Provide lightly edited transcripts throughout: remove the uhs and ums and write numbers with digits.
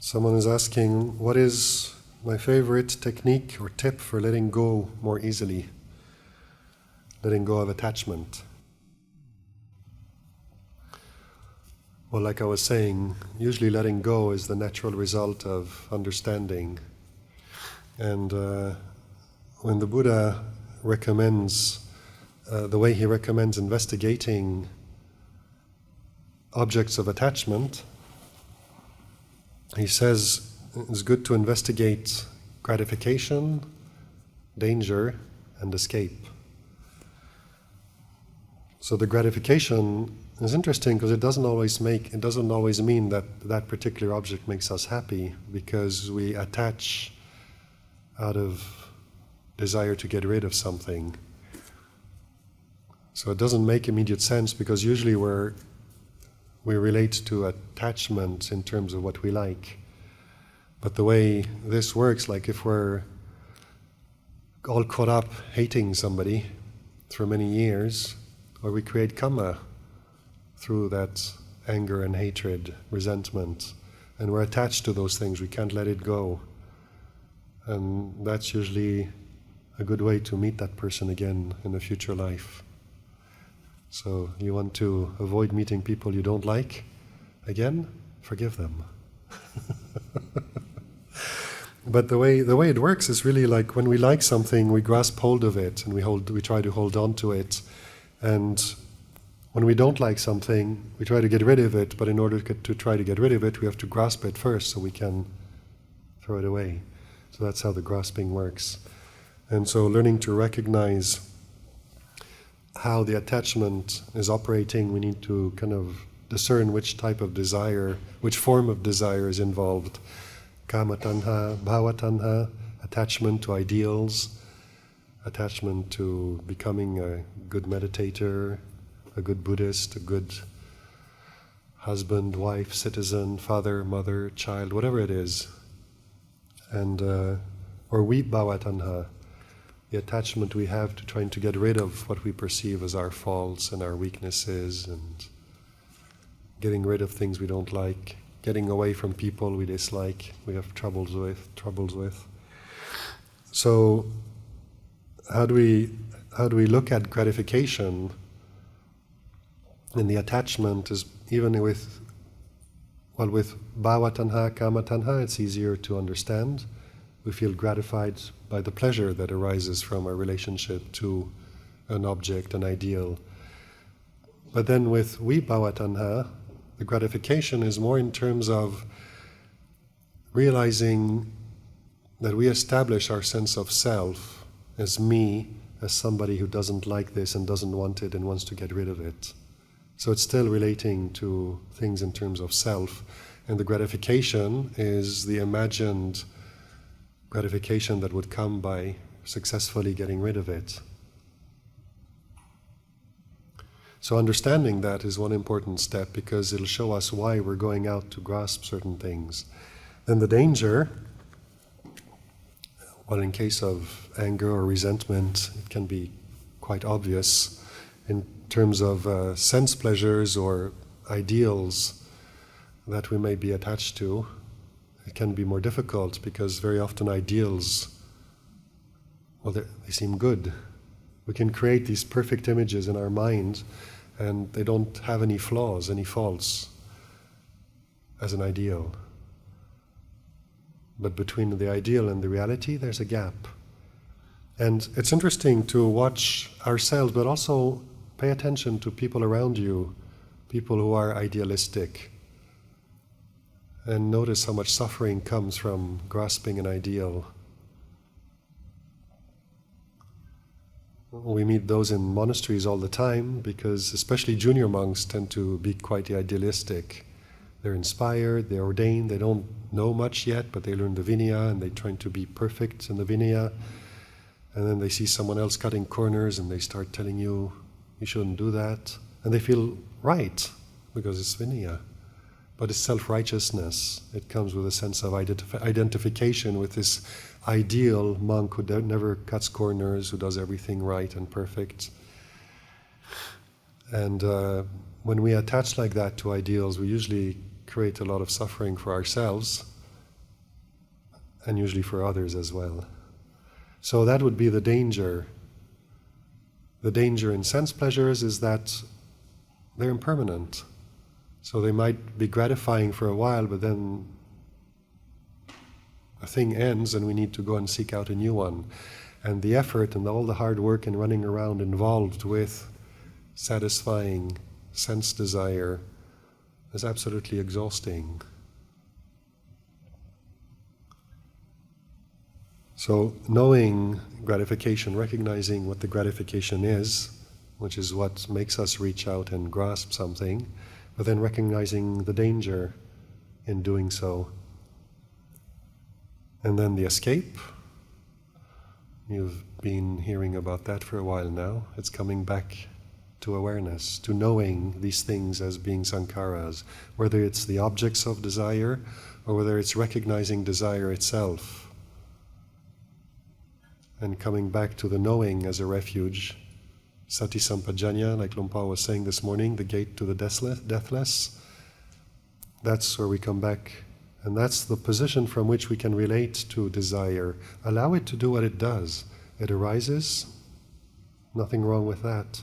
Someone is asking, what is my favorite technique or tip for letting go more easily? Letting go of attachment. Well, like I was saying, usually letting go is the natural result of understanding. And when the Buddha recommends, the way he recommends investigating objects of attachment, he says it's good to investigate gratification, danger, and escape. So the gratification is interesting because it doesn't always mean that that particular object makes us happy, because we attach out of desire to get rid of something. So it doesn't make immediate sense, because usually we relate to attachment in terms of what we like. But the way this works, like if we're all caught up hating somebody for many years, or we create karma through that anger and hatred, resentment, and we're attached to those things, we can't let it go. And that's usually a good way to meet that person again in a future life. So you want to avoid meeting people you don't like again? Forgive them. But the way it works is really like when we like something, we grasp hold of it and we try to hold on to it. And when we don't like something, we try to get rid of it, but in order to try to get rid of it, we have to grasp it first so we can throw it away. So that's how the grasping works. And so learning to recognize how the attachment is operating, we need to kind of discern which type of desire, which form of desire is involved. Kama tanha, bhava tanha, attachment to ideals, attachment to becoming a good meditator, a good Buddhist, a good husband, wife, citizen, father, mother, child, whatever it is. And or vibhava tanha, the attachment we have to trying to get rid of what we perceive as our faults and our weaknesses, and getting rid of things we don't like, getting away from people we dislike, we have troubles with. So how do we look at gratification? And the attachment is even with bhava tanha, kama tanha, it's easier to understand. We feel gratified by the pleasure that arises from our relationship to an object, an ideal. But then with vibhava tanha, the gratification is more in terms of realizing that we establish our sense of self as me, as somebody who doesn't like this and doesn't want it and wants to get rid of it. So it's still relating to things in terms of self, and the gratification is the imagined gratification that would come by successfully getting rid of it. So understanding that is one important step, because it'll show us why we're going out to grasp certain things. Then the danger, well, in case of anger or resentment, it can be quite obvious in terms of sense pleasures or ideals that we may be attached to. It can be more difficult because very often ideals, well, they seem good. We can create these perfect images in our mind, and they don't have any flaws, any faults as an ideal. But between the ideal and the reality, there's a gap. And it's interesting to watch ourselves, but also pay attention to people around you, people who are idealistic, and notice how much suffering comes from grasping an ideal. We meet those in monasteries all the time, because especially junior monks tend to be quite idealistic. They're inspired, they're ordained, they don't know much yet, but they learn the Vinaya and they're trying to be perfect in the Vinaya. And then they see someone else cutting corners and they start telling you, you shouldn't do that. And they feel right, because it's Vinaya. But it's self-righteousness. It comes with a sense of identification with this ideal monk who never cuts corners, who does everything right and perfect. And when we attach like that to ideals, we usually create a lot of suffering for ourselves and usually for others as well. So that would be the danger. The danger in sense pleasures is that they're impermanent. So they might be gratifying for a while, but then a thing ends and we need to go and seek out a new one. And the effort and all the hard work and running around involved with satisfying sense desire is absolutely exhausting. So knowing gratification, recognizing what the gratification is, which is what makes us reach out and grasp something, but then recognizing the danger in doing so. And then the escape. You've been hearing about that for a while now. It's coming back to awareness, to knowing these things as being sankharas, whether it's the objects of desire or whether it's recognizing desire itself. And coming back to the knowing as a refuge, sati sampajanya, like Luang Por was saying this morning, the gate to the deathless, that's where we come back. And that's the position from which we can relate to desire. Allow it to do what it does. It arises, nothing wrong with that.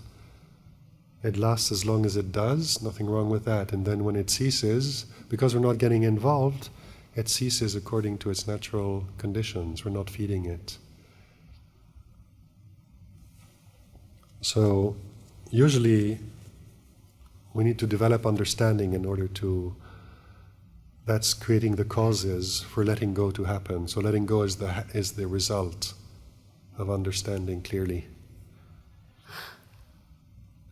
It lasts as long as it does, nothing wrong with that. And then when it ceases, because we're not getting involved, it ceases according to its natural conditions. We're not feeding it. So usually we need to develop understanding in order to, that's creating the causes for letting go to happen. So letting go is the result of understanding clearly.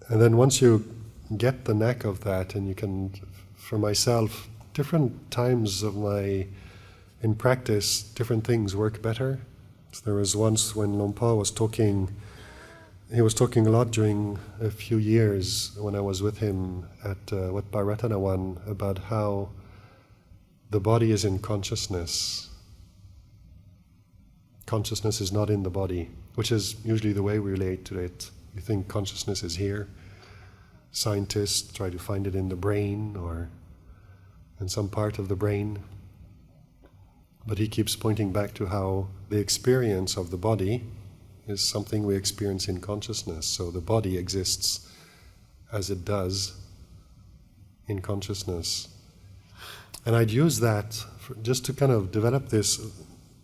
And then once you get the knack of that, and you can, for myself, different times of in practice, different things work better. So there was once when Luang Por was talking, he was talking a lot during a few years when I was with him at Wat Pai Ratanawan about how the body is in consciousness. Consciousness is not in the body, which is usually the way we relate to it. We think consciousness is here. Scientists try to find it in the brain or in some part of the brain. But he keeps pointing back to how the experience of the body is something we experience in consciousness. So the body exists as it does in consciousness. And I'd use that just to kind of develop this,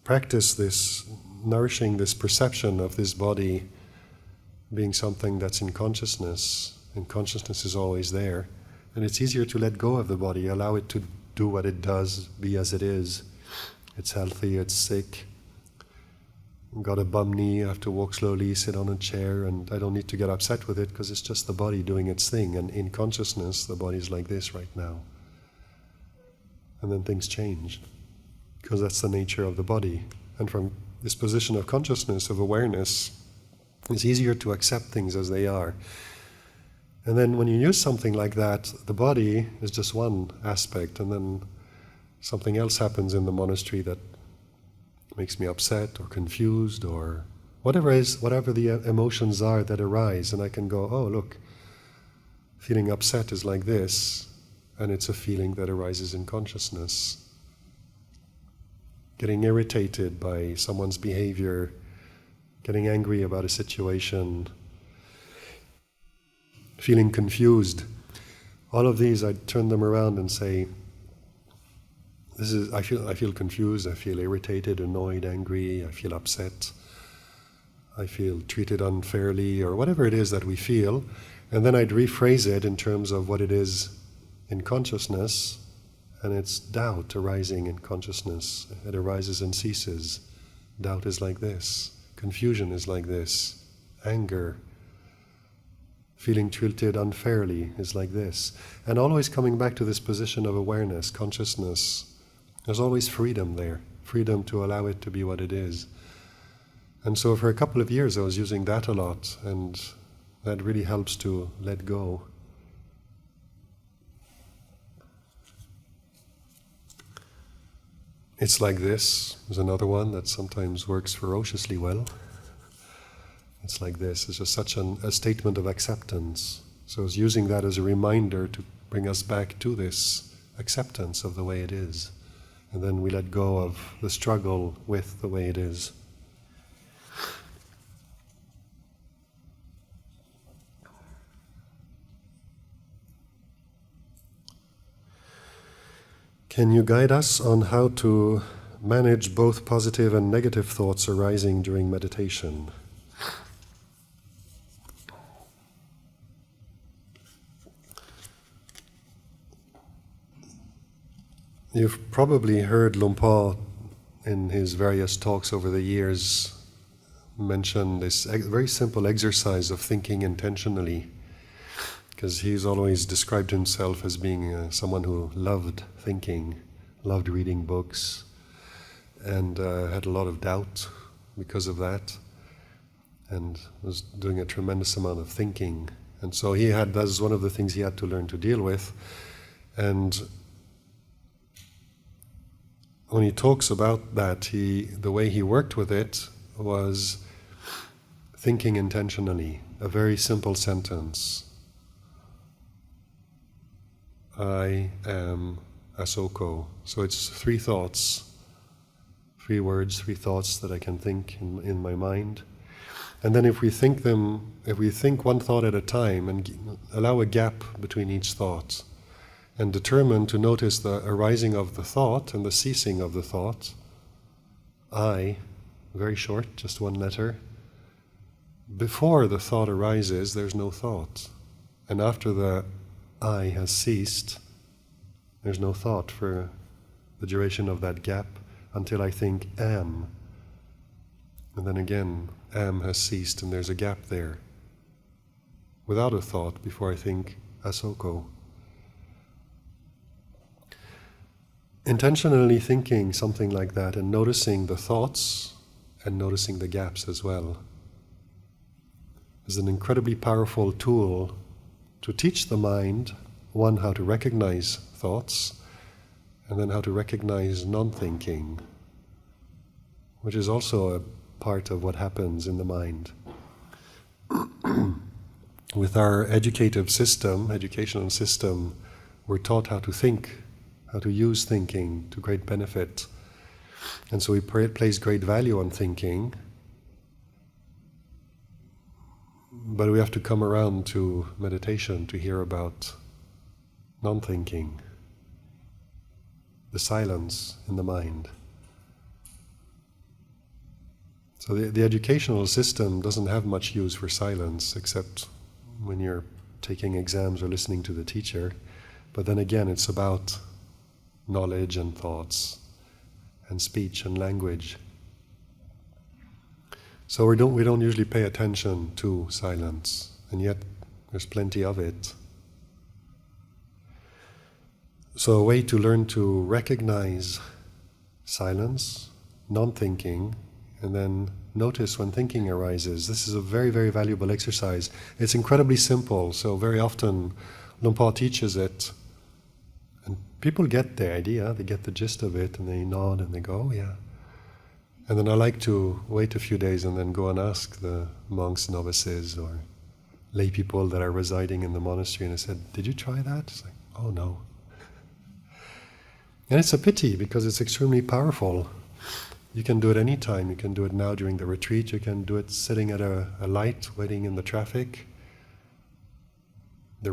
practice this, nourishing this perception of this body being something that's in consciousness, and consciousness is always there. And it's easier to let go of the body, allow it to do what it does, be as it is. It's healthy, it's sick. Got a bum knee, I have to walk slowly, sit on a chair, and I don't need to get upset with it because it's just the body doing its thing. And in consciousness, the body's like this right now. And then things change, because that's the nature of the body. And from this position of consciousness, of awareness, it's easier to accept things as they are. And then when you use something like that, the body is just one aspect, and then something else happens in the monastery that makes me upset or confused or whatever the emotions are that arise, and I can go, oh look, feeling upset is like this, and it's a feeling that arises in consciousness. Getting irritated by someone's behavior, getting angry about a situation, feeling confused. All of these, I turn them around and say, I feel confused, I feel irritated, annoyed, angry, I feel upset, I feel treated unfairly, or whatever it is that we feel. And then I'd rephrase it in terms of what it is in consciousness, and it's doubt arising in consciousness. It arises and ceases. Doubt is like this. Confusion is like this. Anger, feeling treated unfairly is like this. And always coming back to this position of awareness, consciousness. There's always freedom there. Freedom to allow it to be what it is. And so for a couple of years I was using that a lot, and that really helps to let go. It's like this. There's another one that sometimes works ferociously well. It's like this. It's just such a statement of acceptance. So I was using that as a reminder to bring us back to this acceptance of the way it is. and then we let go of the struggle with the way it is. Can you guide us on how to manage both positive and negative thoughts arising during meditation? You've probably heard Luang Por in his various talks over the years mention this very simple exercise of thinking intentionally, because he's always described himself as being someone who loved thinking, loved reading books, and had a lot of doubt because of that, and was doing a tremendous amount of thinking. And so that was one of the things he had to learn to deal with. And when he talks about that, the way he worked with it was thinking intentionally, a very simple sentence. I am Asoko. So it's 3 thoughts, 3 words, 3 thoughts that I can think in my mind. And then if we think one thought at a time and allow a gap between each thought, and determine to notice the arising of the thought and the ceasing of the thought, I, very short, just 1 letter. Before the thought arises, there's no thought. And after the I has ceased, there's no thought for the duration of that gap until I think am. And then again, am has ceased and there's a gap there. Without a thought before I think Asoko. Intentionally thinking something like that and noticing the thoughts and noticing the gaps as well is an incredibly powerful tool to teach the mind, 1, how to recognize thoughts, and then how to recognize non-thinking, which is also a part of what happens in the mind. With our educational system, we're taught how to think, how to use thinking to great benefit. And so we place great value on thinking, but we have to come around to meditation to hear about non-thinking, the silence in the mind. So the educational system doesn't have much use for silence, except when you're taking exams or listening to the teacher. But then again, it's about knowledge and thoughts and speech and language. So we don't usually pay attention to silence, and yet there's plenty of it. So a way to learn to recognize silence, non-thinking, and then notice when thinking arises. This is a very, very valuable exercise. It's incredibly simple, so very often Luang Por teaches it, and people get the idea, they get the gist of it, and they nod and they go, oh yeah. And then I like to wait a few days and then go and ask the monks, novices, or lay people that are residing in the monastery, and I said, did you try that? It's like, oh no. And it's a pity, because it's extremely powerful. You can do it anytime. You can do it now during the retreat. You can do it sitting at a light, waiting in the traffic. The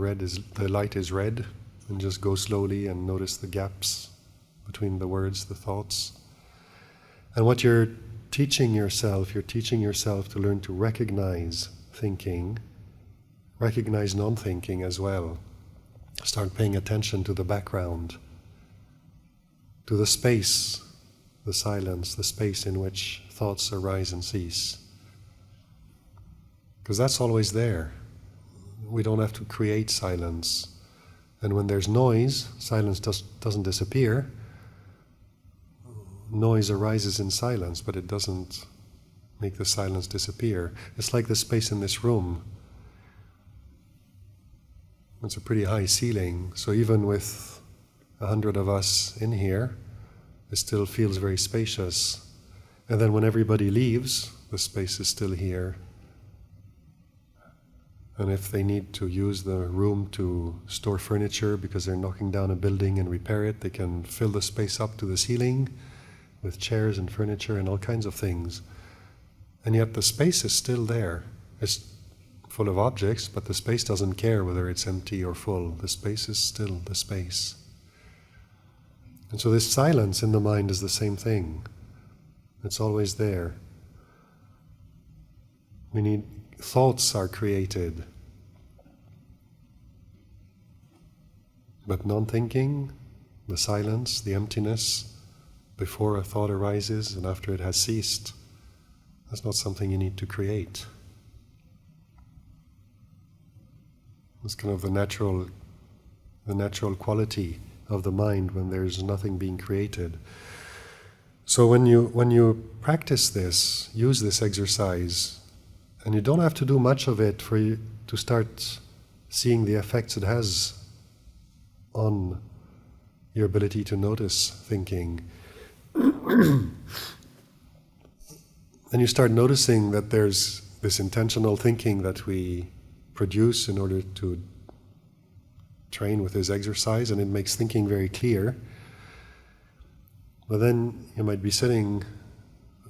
light is red, and just go slowly and notice the gaps between the words, the thoughts. And what you're teaching yourself to learn to recognize thinking, recognize non-thinking as well. Start paying attention to the background, to the space, the silence, the space in which thoughts arise and cease. Because that's always there. We don't have to create silence. And when there's noise, silence doesn't disappear. Noise arises in silence, but it doesn't make the silence disappear. It's like the space in this room. It's a pretty high ceiling, so even with 100 of us in here, it still feels very spacious. And then when everybody leaves, the space is still here. And if they need to use the room to store furniture because they're knocking down a building and repair it, they can fill the space up to the ceiling with chairs and furniture and all kinds of things. And yet the space is still there. It's full of objects, but the space doesn't care whether it's empty or full. The space is still the space. And so this silence in the mind is the same thing. It's always there. Thoughts are created. But non-thinking, the silence, the emptiness, before a thought arises and after it has ceased, that's not something you need to create. It's kind of the natural quality of the mind when there's nothing being created. So when you practice this, use this exercise, and you don't have to do much of it for you to start seeing the effects it has on your ability to notice thinking. And you start noticing that there's this intentional thinking that we produce in order to train with this exercise, and it makes thinking very clear. But then you might be sitting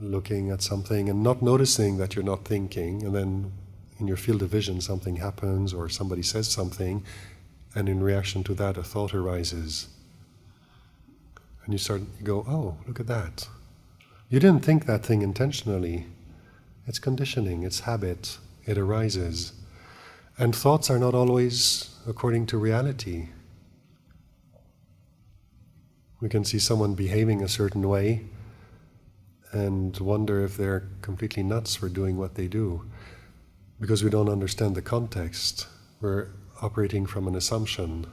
looking at something and not noticing that you're not thinking, and then in your field of vision something happens or somebody says something, and in reaction to that a thought arises. And you go, oh, look at that. You didn't think that thing intentionally. It's conditioning, it's habit, it arises. And thoughts are not always according to reality. We can see someone behaving a certain way and wonder if they're completely nuts for doing what they do, because we don't understand the context. We're operating from an assumption,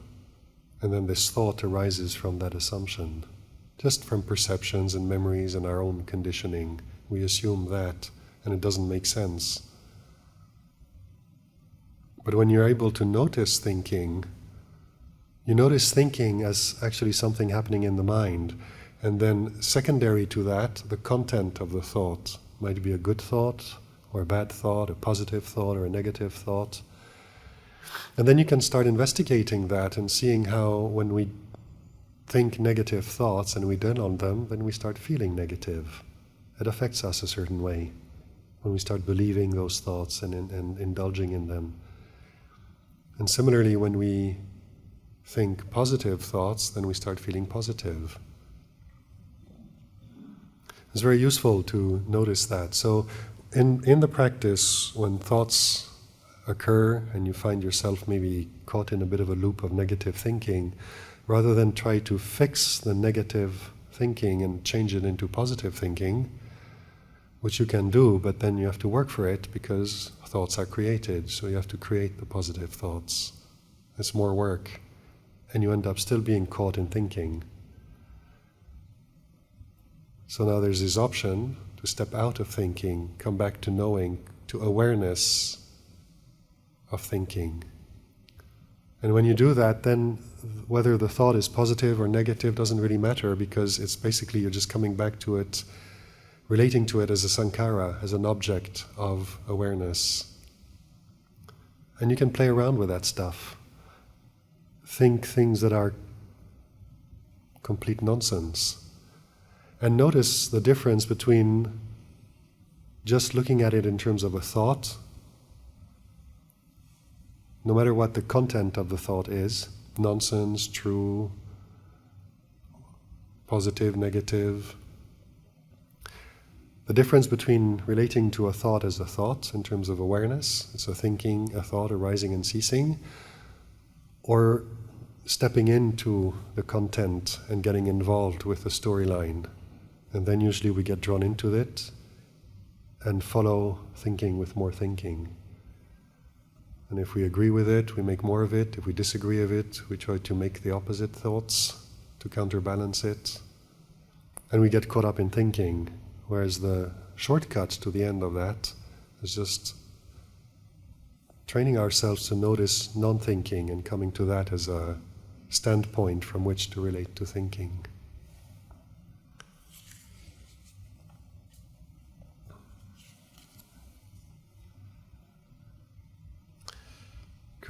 and then this thought arises from that assumption. Just from perceptions and memories and our own conditioning, we assume that, and it doesn't make sense. But when you're able to notice thinking, you notice thinking as actually something happening in the mind, and then secondary to that, the content of the thought might be a good thought or a bad thought, a positive thought or a negative thought. And then you can start investigating that and seeing how when we think negative thoughts and we dwell on them, then we start feeling negative. It affects us a certain way when we start believing those thoughts and indulging in them. And similarly, when we think positive thoughts, then we start feeling positive. It's very useful to notice that. So in the practice, when thoughts occur and you find yourself maybe caught in a bit of a loop of negative thinking, rather than try to fix the negative thinking and change it into positive thinking, which you can do, but then you have to work for it because thoughts are created, so you have to create the positive thoughts. It's more work, and you end up still being caught in thinking. So now there's this option to step out of thinking, come back to knowing, to awareness of thinking. And when you do that, then whether the thought is positive or negative doesn't really matter, because it's basically you're just coming back to it, relating to it as a sankhara, as an object of awareness. And you can play around with that stuff. Think things that are complete nonsense. And notice the difference between just looking at it in terms of a thought, no matter what the content of the thought is, nonsense, true, positive, negative. The difference between relating to a thought as a thought in terms of awareness, it's a thinking, a thought arising and ceasing, or stepping into the content and getting involved with the storyline. And then usually we get drawn into it and follow thinking with more thinking. And if we agree with it, we make more of it. If we disagree with it, we try to make the opposite thoughts to counterbalance it. And we get caught up in thinking, whereas the shortcut to the end of that is just training ourselves to notice non-thinking and coming to that as a standpoint from which to relate to thinking.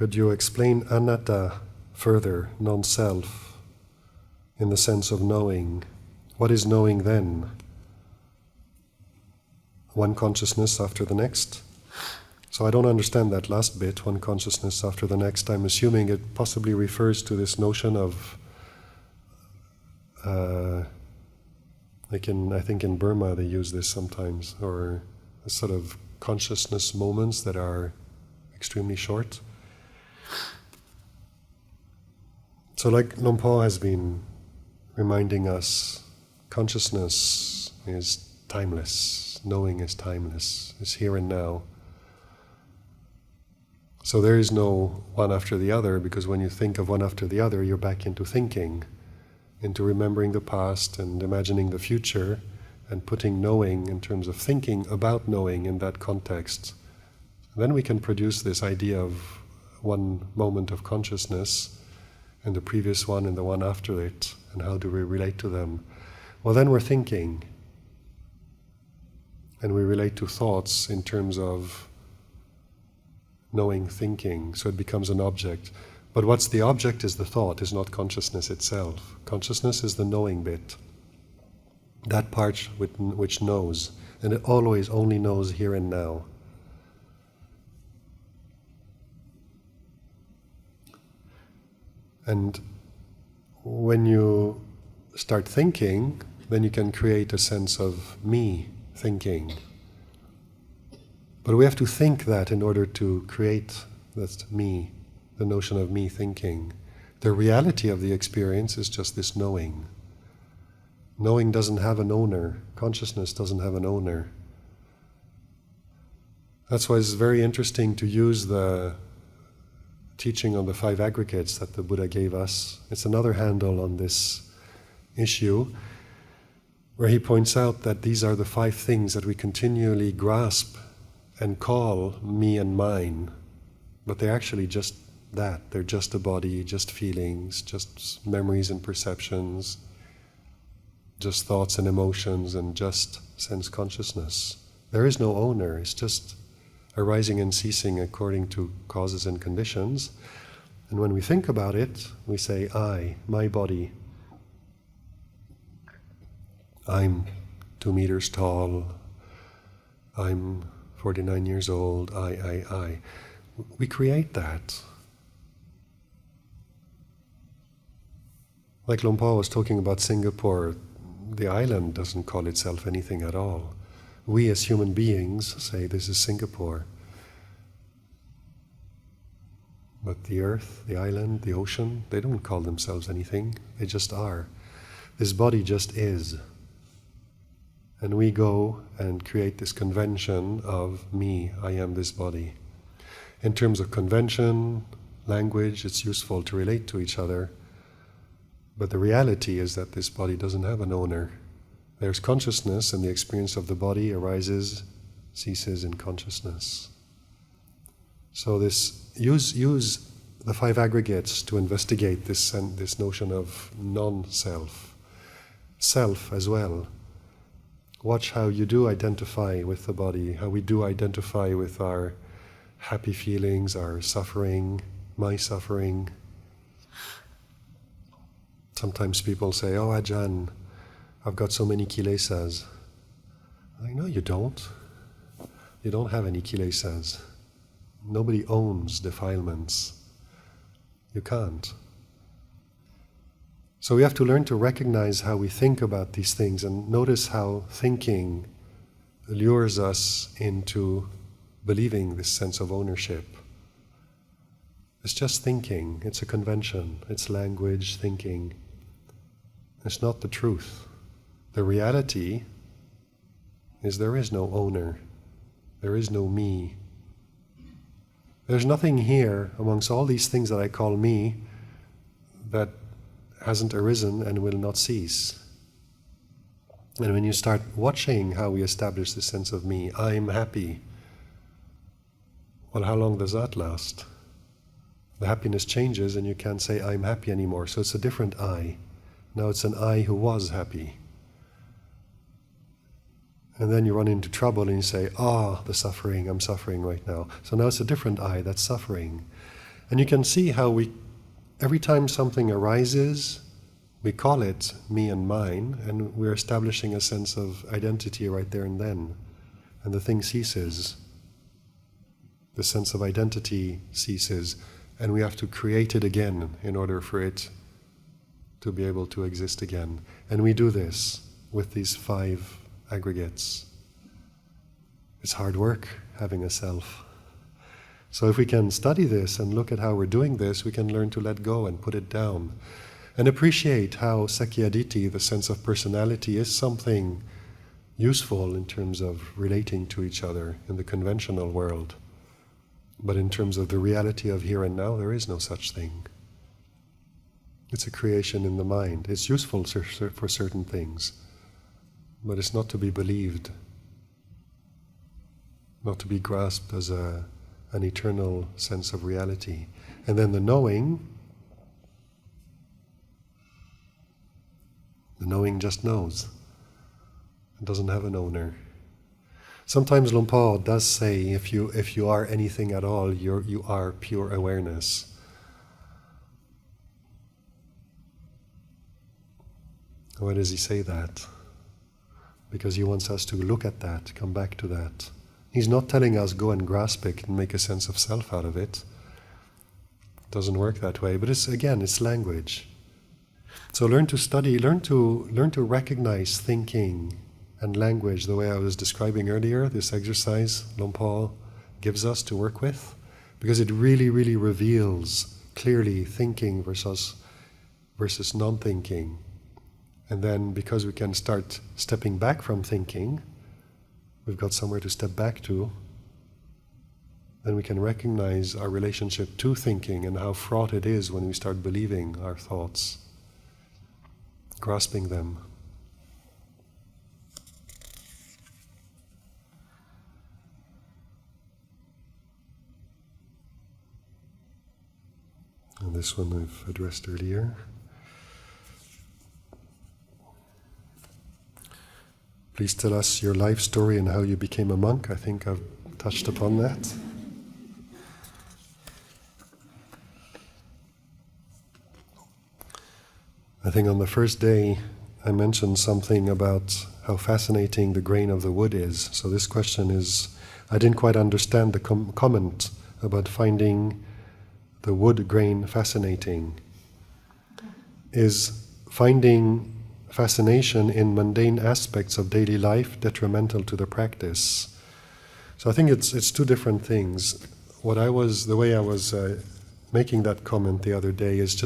could you explain anatta further, non-self, in the sense of knowing? What is knowing then? One consciousness after the next? So I don't understand that last bit, one consciousness after the next. I'm assuming it possibly refers to this notion of, I think in Burma they use this sometimes, or a sort of consciousness moments that are extremely short. So like Luang Por has been reminding us, consciousness is timeless, knowing is timeless, is here and now. So there is no one after the other, because when you think of one after the other, you're back into thinking, into remembering the past and imagining the future, and putting knowing in terms of thinking about knowing in that context. Then we can produce this idea of one moment of consciousness, and the previous one and the one after it, and how do we relate to them? Well, then we're thinking, and we relate to thoughts in terms of knowing thinking, so it becomes an object. But what's the object is the thought, is not consciousness itself. Consciousness is the knowing bit, that part which knows, and it always only knows here and now. And when you start thinking, then you can create a sense of me thinking. But we have to think that in order to create that me, the notion of me thinking. The reality of the experience is just this knowing. Knowing doesn't have an owner. Consciousness doesn't have an owner. That's why it's very interesting to use the teaching on the 5 aggregates that the Buddha gave us. It's another handle on this issue, where he points out that these are the 5 things that we continually grasp and call me and mine, but they're actually just that. They're just a body, just feelings, just memories and perceptions, just thoughts and emotions, and just sense consciousness. There is no owner. It's just arising and ceasing according to causes and conditions. And when we think about it, we say, I, my body. I'm 2 meters tall. I'm 49 years old. I. We create that. Like Luang Por was talking about Singapore, the island doesn't call itself anything at all. We as human beings say this is Singapore. But the earth, the island, the ocean, they don't call themselves anything. They just are. This body just is. And we go and create this convention of me, I am this body. In terms of convention, language, it's useful to relate to each other. But the reality is that this body doesn't have an owner. There's consciousness, and the experience of the body arises, ceases in consciousness. So use the 5 aggregates to investigate this notion of non-self. Self as well. Watch how you do identify with the body, how we do identify with our happy feelings, our suffering, my suffering. Sometimes people say, oh Ajahn, I've got so many kilesas. I'm like, no, you don't. You don't have any kilesas. Nobody owns defilements. You can't. So we have to learn to recognize how we think about these things, and notice how thinking lures us into believing this sense of ownership. It's just thinking. It's a convention. It's language, thinking. It's not the truth. The reality is there is no owner. There is no me. There's nothing here amongst all these things that I call me that hasn't arisen and will not cease. And when you start watching how we establish this sense of me, I'm happy, well, how long does that last? The happiness changes and you can't say I'm happy anymore, so it's a different I. Now it's an I who was happy. And then you run into trouble and you say, the suffering, I'm suffering right now. So now it's a different I that's suffering. And you can see how every time something arises, we call it me and mine, and we're establishing a sense of identity right there and then. And the thing ceases. The sense of identity ceases, and we have to create it again in order for it to be able to exist again. And we do this with these 5 aggregates. It's hard work having a self. So if we can study this and look at how we're doing this, we can learn to let go and put it down. And appreciate how Sakyaditi, the sense of personality, is something useful in terms of relating to each other in the conventional world. But in terms of the reality of here and now, there is no such thing. It's a creation in the mind. It's useful for certain things, but it's not to be believed, not to be grasped as an eternal sense of reality. And then the knowing just knows. It doesn't have an owner. Sometimes Luang Por does say, if you are anything at all, you are pure awareness. Why does he say that? Because he wants us to look at that, come back to that. He's not telling us go and grasp it and make a sense of self out of it. It doesn't work that way. But it's language. So learn to study, learn to recognize thinking and language the way I was describing earlier, this exercise Luang Por gives us to work with, because it really, really reveals clearly thinking versus non-thinking. And then because we can start stepping back from thinking, we've got somewhere to step back to, then we can recognize our relationship to thinking and how fraught it is when we start believing our thoughts, grasping them. And this one I've addressed earlier. Please tell us your life story and how you became a monk. I think I've touched upon that. I think on the first day I mentioned something about how fascinating the grain of the wood is. So this question is, I didn't quite understand the comment about finding the wood grain fascinating. Is finding fascination in mundane aspects of daily life detrimental to the practice? So I think it's 2 different things. The way I was making that comment the other day is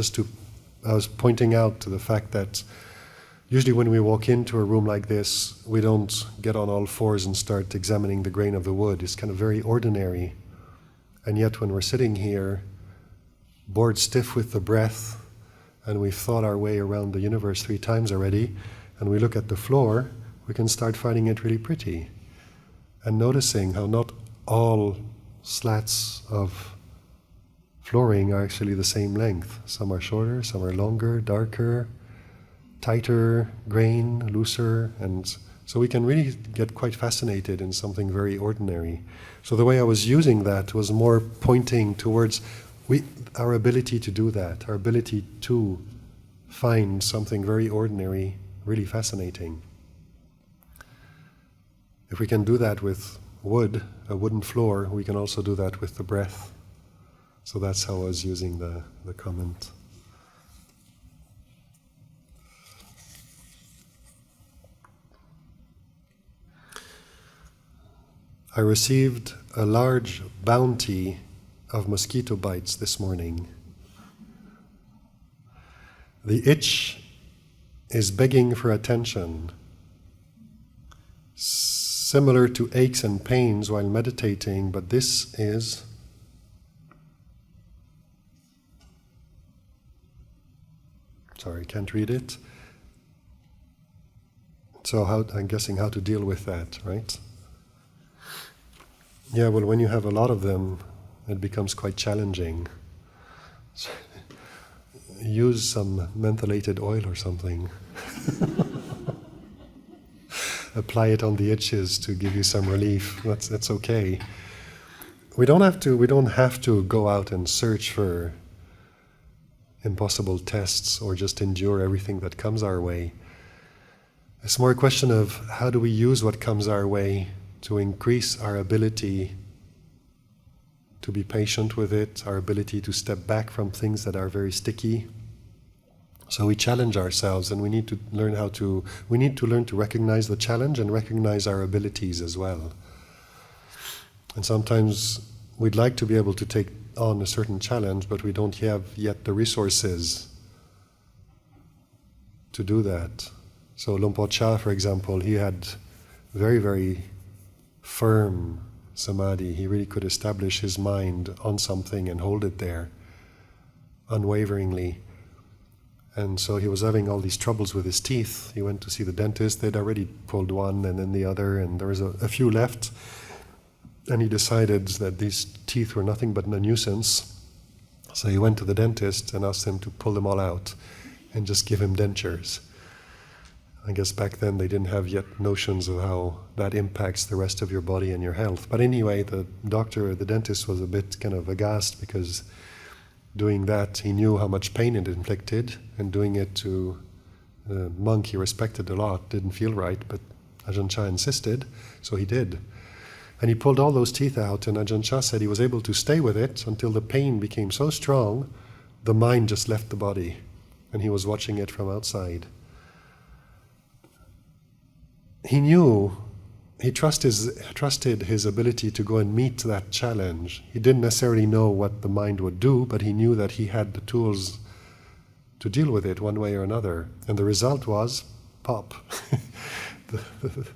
I was pointing out to the fact that usually when we walk into a room like this, we don't get on all fours and start examining the grain of the wood. It's kind of very ordinary. And yet when we're sitting here, bored stiff with the breath, and we've thought our way around the universe 3 times already, and we look at the floor, we can start finding it really pretty. And noticing how not all slats of flooring are actually the same length. Some are shorter, some are longer, darker, tighter, grain, looser, and so we can really get quite fascinated in something very ordinary. So the way I was using that was more pointing towards our ability to do that, our ability to find something very ordinary, really fascinating. If we can do that with wood, a wooden floor, we can also do that with the breath. So that's how I was using the comment. I received a large bounty of mosquito bites this morning. The itch is begging for attention, similar to aches and pains while meditating, but this is can't read it. So I'm guessing how to deal with that, right? Yeah, well, when you have a lot of them, it becomes quite challenging. Use some mentholated oil or something. Apply it on the itches to give you some relief. That's okay. we don't have to go out and search for impossible tests or just endure everything that comes our way. It's more a question of how do we use what comes our way to increase our ability to be patient with it, our ability to step back from things that are very sticky. So we challenge ourselves, and we need to learn to recognize the challenge and recognize our abilities as well. And sometimes we'd like to be able to take on a certain challenge, but we don't have yet the resources to do that. So Luang Por Chah, for example, he had very, very firm samadhi. He really could establish his mind on something and hold it there unwaveringly. And so he was having all these troubles with his teeth. He went to see the dentist. They'd already pulled one and then the other, and there was a few left. And he decided that these teeth were nothing but a nuisance. So he went to the dentist and asked him to pull them all out and just give him dentures. I guess back then they didn't have yet notions of how that impacts the rest of your body and your health. But anyway, the dentist was a bit kind of aghast, because doing that, he knew how much pain it inflicted, and doing it to a monk he respected a lot didn't feel right, but Ajahn Chah insisted, so he did. And he pulled all those teeth out, and Ajahn Chah said he was able to stay with it until the pain became so strong, the mind just left the body, and he was watching it from outside. He knew, he trusted his ability to go and meet that challenge. He didn't necessarily know what the mind would do, but he knew that he had the tools to deal with it one way or another. And the result was, pop.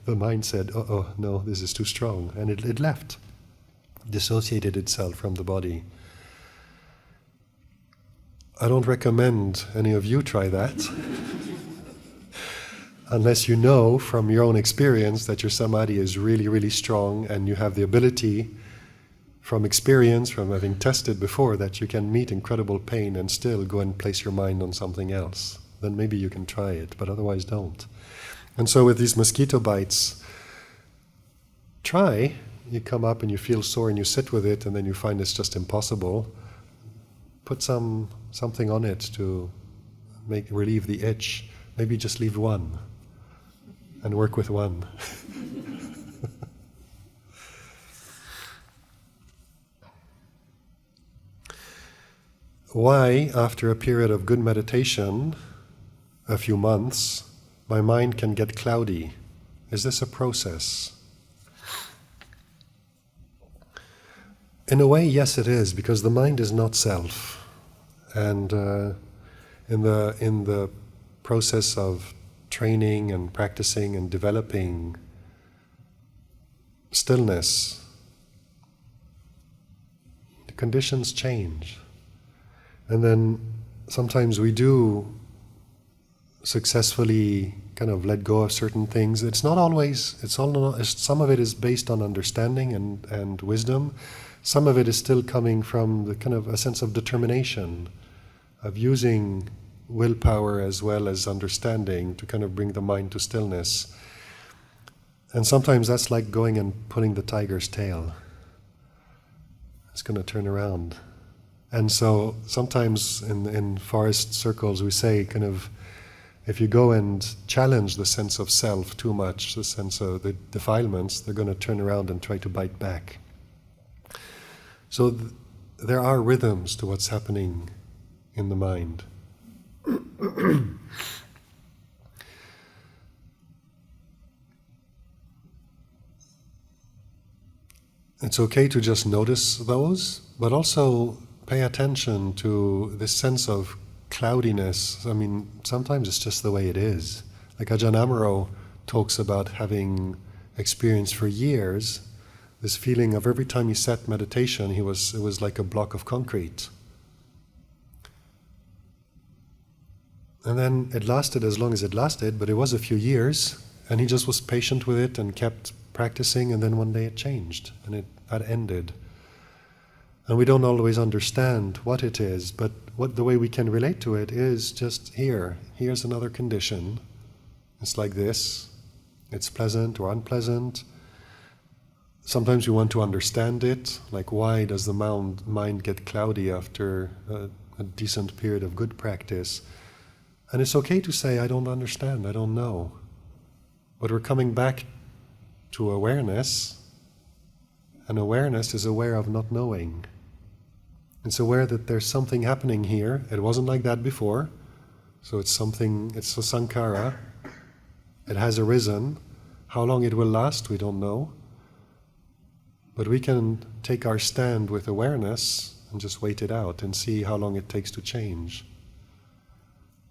The mind said, oh, no, this is too strong. And it left, dissociated itself from the body. I don't recommend any of you try that. Unless you know from your own experience that your samadhi is really, really strong, and you have the ability from experience, from having tested before, that you can meet incredible pain and still go and place your mind on something else. Then maybe you can try it, but otherwise don't. And so with these mosquito bites, try. You come up and you feel sore and you sit with it, and then you find it's just impossible. Put something on it to relieve the itch. Maybe just leave one and work with one. Why, after a period of good meditation, a few months, my mind can get cloudy? Is this a process? In a way, yes, it is, because the mind is not self. And in the process of training and practicing and developing stillness, the conditions change. And then sometimes we do successfully kind of let go of certain things. It's not always, some of it is based on understanding and wisdom. Some of it is still coming from the kind of a sense of determination, of using willpower as well as understanding to kind of bring the mind to stillness. And sometimes that's like going and pulling the tiger's tail. It's going to turn around. And so sometimes in forest circles we say kind of, if you go and challenge the sense of self too much, the sense of the defilements, they're going to turn around and try to bite back. So there are rhythms to what's happening in the mind. It's okay to just notice those, but also pay attention to this sense of cloudiness. I mean, sometimes it's just the way it is. Like Ajahn Amaro talks about having experienced for years this feeling of every time he sat meditation, it was like a block of concrete. And then it lasted as long as it lasted, but it was a few years, and he just was patient with it and kept practicing, and then one day it changed, and that ended. And we don't always understand what it is, but the way we can relate to it is just here's another condition. It's like this. It's pleasant or unpleasant. Sometimes we want to understand it, like why does the mind get cloudy after a decent period of good practice? And it's okay to say, I don't understand, I don't know. But we're coming back to awareness, and awareness is aware of not knowing. It's aware that there's something happening here. It wasn't like that before, so it's something, it's a sankhara. It has arisen. How long it will last, we don't know. But we can take our stand with awareness and just wait it out and see how long it takes to change.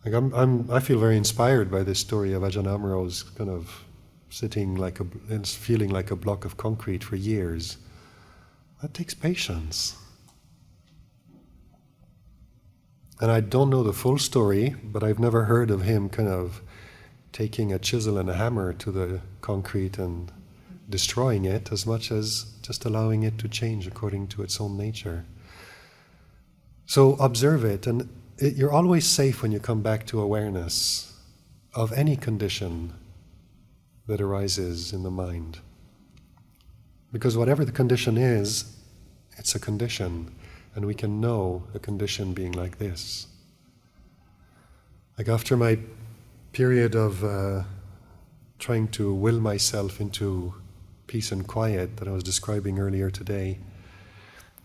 Like I feel very inspired by this story of Ajahn Amro's kind of sitting and feeling like a block of concrete for years. That takes patience. And I don't know the full story, but I've never heard of him kind of taking a chisel and a hammer to the concrete and destroying it, as much as just allowing it to change according to its own nature. So observe it, and you're always safe when you come back to awareness of any condition that arises in the mind. Because whatever the condition is, it's a condition, and we can know a condition being like this. Like after my period of trying to will myself into peace and quiet that I was describing earlier today,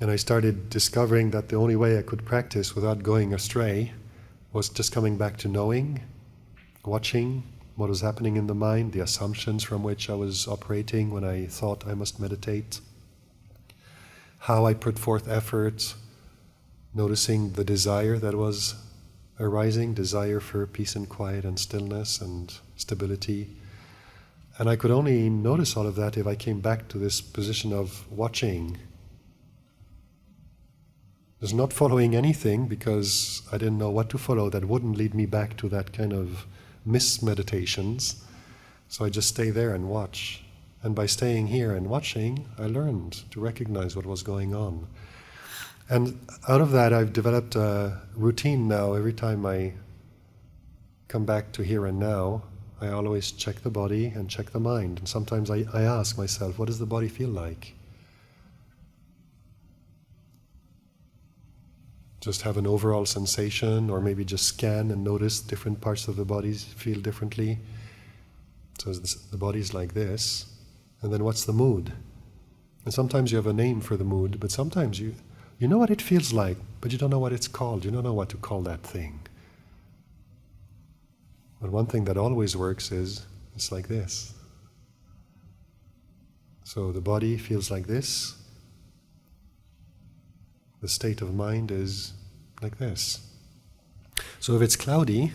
and I started discovering that the only way I could practice without going astray was just coming back to knowing, watching what was happening in the mind, the assumptions from which I was operating when I thought I must meditate, how I put forth effort, noticing the desire that was arising, desire for peace and quiet and stillness and stability. And I could only notice all of that if I came back to this position of watching. There's not following anything, because I didn't know what to follow that wouldn't lead me back to that kind of mis-meditations. So I just stay there and watch. And by staying here and watching, I learned to recognize what was going on. And out of that, I've developed a routine now. Every time I come back to here and now, I always check the body and check the mind. And sometimes I ask myself, what does the body feel like? Just have an overall sensation, or maybe just scan and notice different parts of the body feel differently. So the body's like this. And then what's the mood? And sometimes you have a name for the mood, but sometimes you know what it feels like, but you don't know what it's called. You don't know what to call that thing. But one thing that always works is, it's like this. So the body feels like this. The state of mind is like this. So if it's cloudy,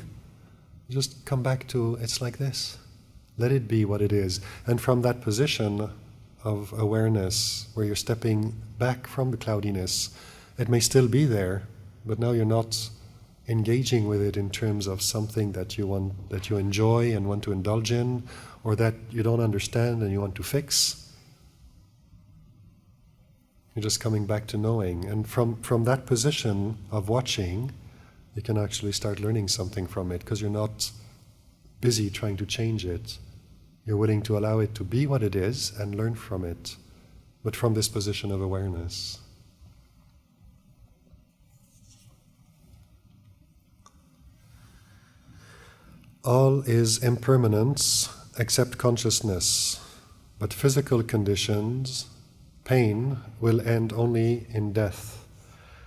just come back to it's like this. Let it be what it is. And from that position of awareness, where you're stepping back from the cloudiness, it may still be there, but now you're not engaging with it in terms of something that you enjoy and want to indulge in, or that you don't understand and you want to fix. You're just coming back to knowing. And from that position of watching, you can actually start learning something from it, because you're not busy trying to change it. You're willing to allow it to be what it is and learn from it, but from this position of awareness. All is impermanence except consciousness, but physical conditions, pain, will end only in death.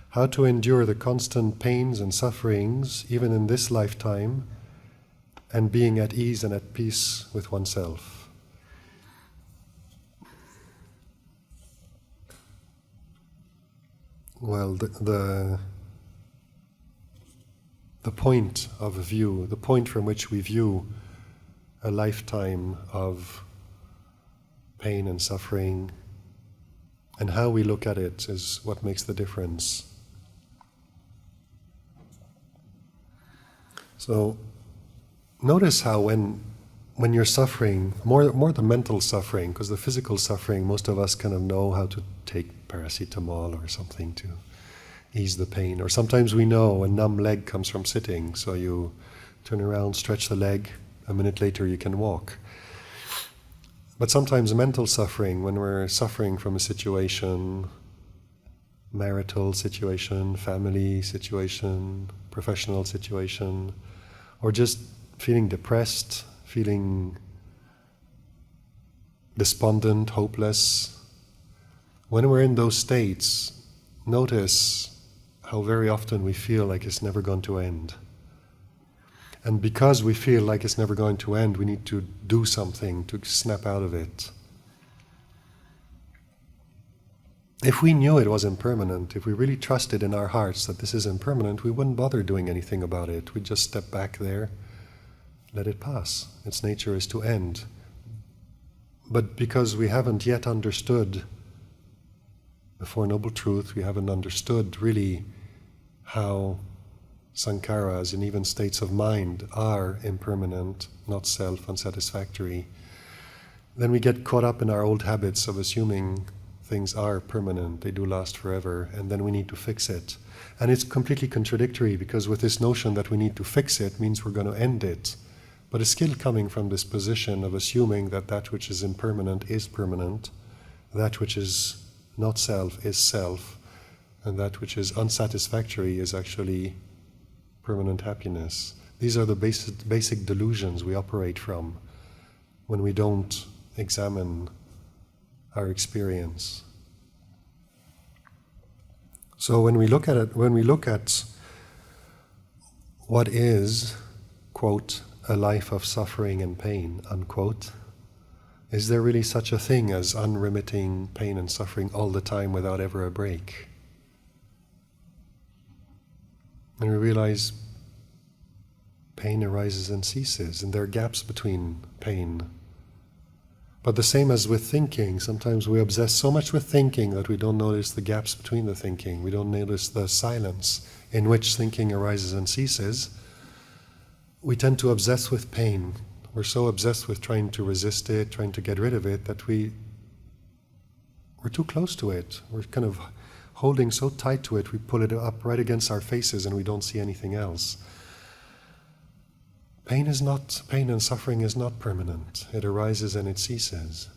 How to endure the constant pains and sufferings, even in this lifetime, and being at ease and at peace with oneself. Well, the point of view, the point from which we view a lifetime of pain and suffering, and how we look at it is what makes the difference. So notice how when you're suffering, more the mental suffering, because the physical suffering, most of us kind of know how to take paracetamol or something to ease the pain. Or sometimes we know a numb leg comes from sitting, so you turn around, stretch the leg, a minute later you can walk. But sometimes mental suffering, when we're suffering from a situation, marital situation, family situation, professional situation, or just feeling depressed, feeling despondent, hopeless. When we're in those states, notice how very often we feel like it's never going to end. And because we feel like it's never going to end, we need to do something to snap out of it. If we knew it was impermanent, if we really trusted in our hearts that this is impermanent, we wouldn't bother doing anything about it. We'd just step back there, let it pass. Its nature is to end. But because we haven't yet understood the Four Noble Truths, we haven't understood really how sankharas and even states of mind are impermanent, not self, unsatisfactory, then we get caught up in our old habits of assuming things are permanent, they do last forever, and then we need to fix it. And it's completely contradictory, because with this notion that we need to fix it means we're going to end it. But it's still coming from this position of assuming that that which is impermanent is permanent, that which is not self is self, and that which is unsatisfactory is actually permanent happiness. These are the basic delusions we operate from when we don't examine our experience. So when we look at it, when we look at what is, quote, a life of suffering and pain, unquote, is there really such a thing as unremitting pain and suffering all the time without ever a break? And we realize pain arises and ceases, and there are gaps between pain. But the same as with thinking, sometimes we obsess so much with thinking that we don't notice the gaps between the thinking. We don't notice the silence in which thinking arises and ceases. We tend to obsess with pain. We're so obsessed with trying to resist it, trying to get rid of it, that we're too close to it. We're kind of holding so tight to it, we pull it up right against our faces and we don't see anything else. Pain and suffering is not permanent. It arises and it ceases.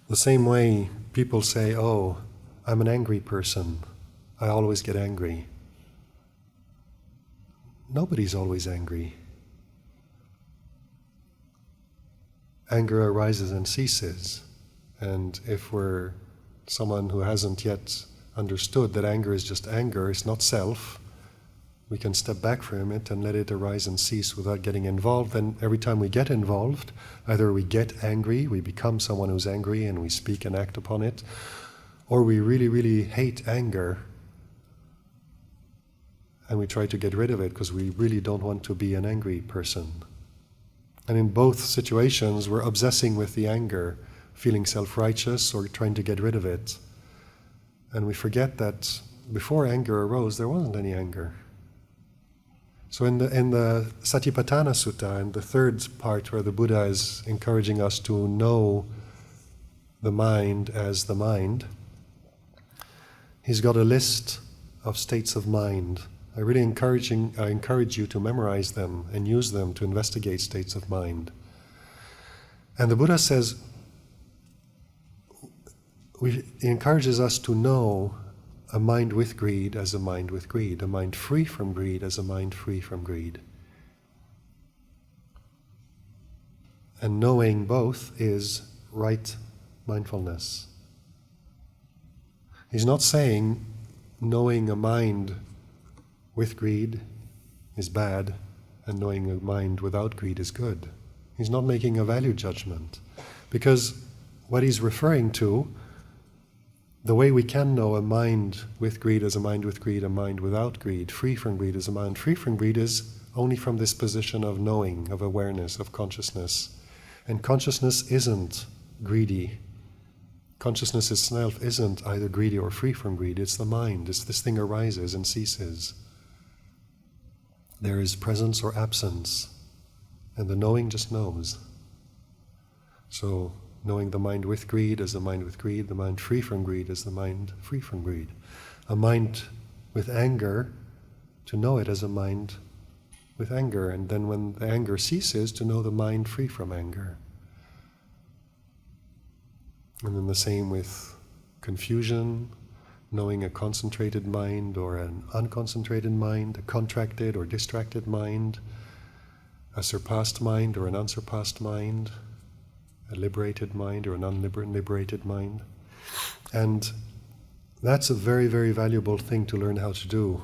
The same way people say, oh, I'm an angry person. I always get angry. Nobody's always angry. Anger arises and ceases. And if we're someone who hasn't yet understood that anger is just anger, it's not self, we can step back from it and let it arise and cease without getting involved. And every time we get involved, either we get angry, we become someone who's angry and we speak and act upon it, or we really, really hate anger and we try to get rid of it because we really don't want to be an angry person. And in both situations, we're obsessing with the anger, feeling self-righteous or trying to get rid of it. And we forget that before anger arose, there wasn't any anger. So in the Satipatthana Sutta, in the third part where the Buddha is encouraging us to know the mind as the mind, he's got a list of states of mind. I really encourage you to memorize them and use them to investigate states of mind. And the Buddha says, he encourages us to know a mind with greed as a mind with greed, a mind free from greed as a mind free from greed. And knowing both is right mindfulness. He's not saying knowing a mind with greed is bad and knowing a mind without greed is good. He's not making a value judgment, because what he's referring to, the way we can know a mind with greed as a mind with greed, a mind without greed, free from greed as a mind free from greed, is only from this position of knowing, of awareness, of consciousness. And consciousness isn't greedy. Consciousness itself isn't either greedy or free from greed. It's the mind. It's this thing arises and ceases. There is presence or absence, and the knowing just knows. So, knowing the mind with greed as the mind with greed, the mind free from greed as the mind free from greed. A mind with anger, to know it as a mind with anger, and then when the anger ceases, to know the mind free from anger. And then the same with confusion, knowing a concentrated mind or an unconcentrated mind, a contracted or distracted mind, a surpassed mind or an unsurpassed mind, a liberated mind or an unliberated mind. And that's a very, very valuable thing to learn how to do.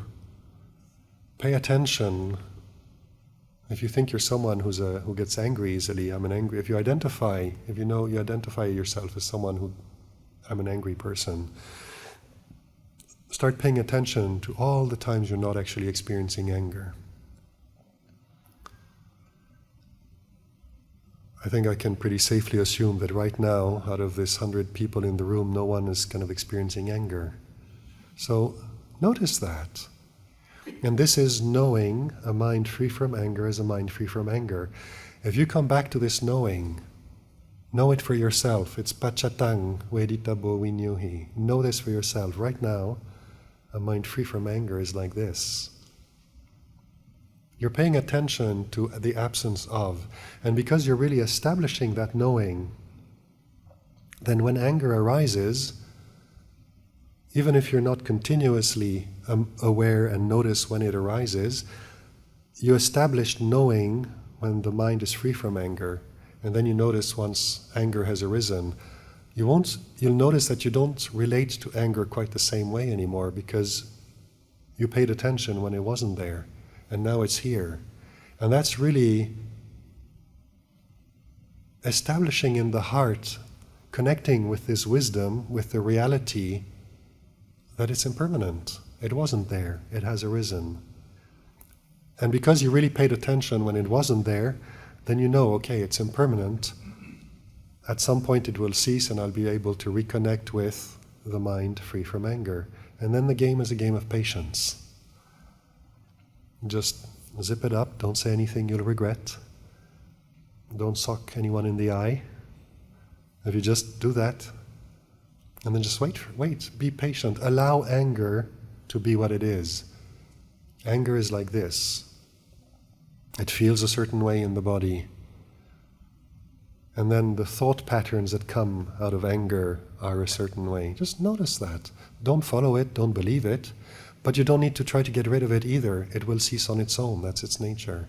Pay attention. If you think you're someone who gets angry easily, I'm an angry. If you identify yourself as someone who, I'm an angry person, start paying attention to all the times you're not actually experiencing anger. I think I can pretty safely assume that right now, out of this 100 people in the room, no one is kind of experiencing anger. So notice that. And this is knowing a mind free from anger is a mind free from anger. If you come back to this knowing, know it for yourself. It's pachatang vedita bo vinyuhi. Know this for yourself. Right now, a mind free from anger is like this. You're paying attention to the absence of. And because you're really establishing that knowing, then when anger arises, even if you're not continuously aware and notice when it arises, you establish knowing when the mind is free from anger. And then you notice once anger has arisen, you'll notice that you don't relate to anger quite the same way anymore because you paid attention when it wasn't there. And now it's here. And that's really establishing in the heart, connecting with this wisdom, with the reality that it's impermanent. It wasn't there. It has arisen. And because you really paid attention when it wasn't there, then you know, okay, it's impermanent. At some point it will cease and I'll be able to reconnect with the mind free from anger. And then the game is a game of patience. Just zip it up, don't say anything you'll regret. Don't sock anyone in the eye. If you just do that, and then just wait, be patient. Allow anger to be what it is. Anger is like this. It feels a certain way in the body. And then the thought patterns that come out of anger are a certain way. Just notice that. Don't follow it, don't believe it. But you don't need to try to get rid of it either. It will cease on its own. That's its nature.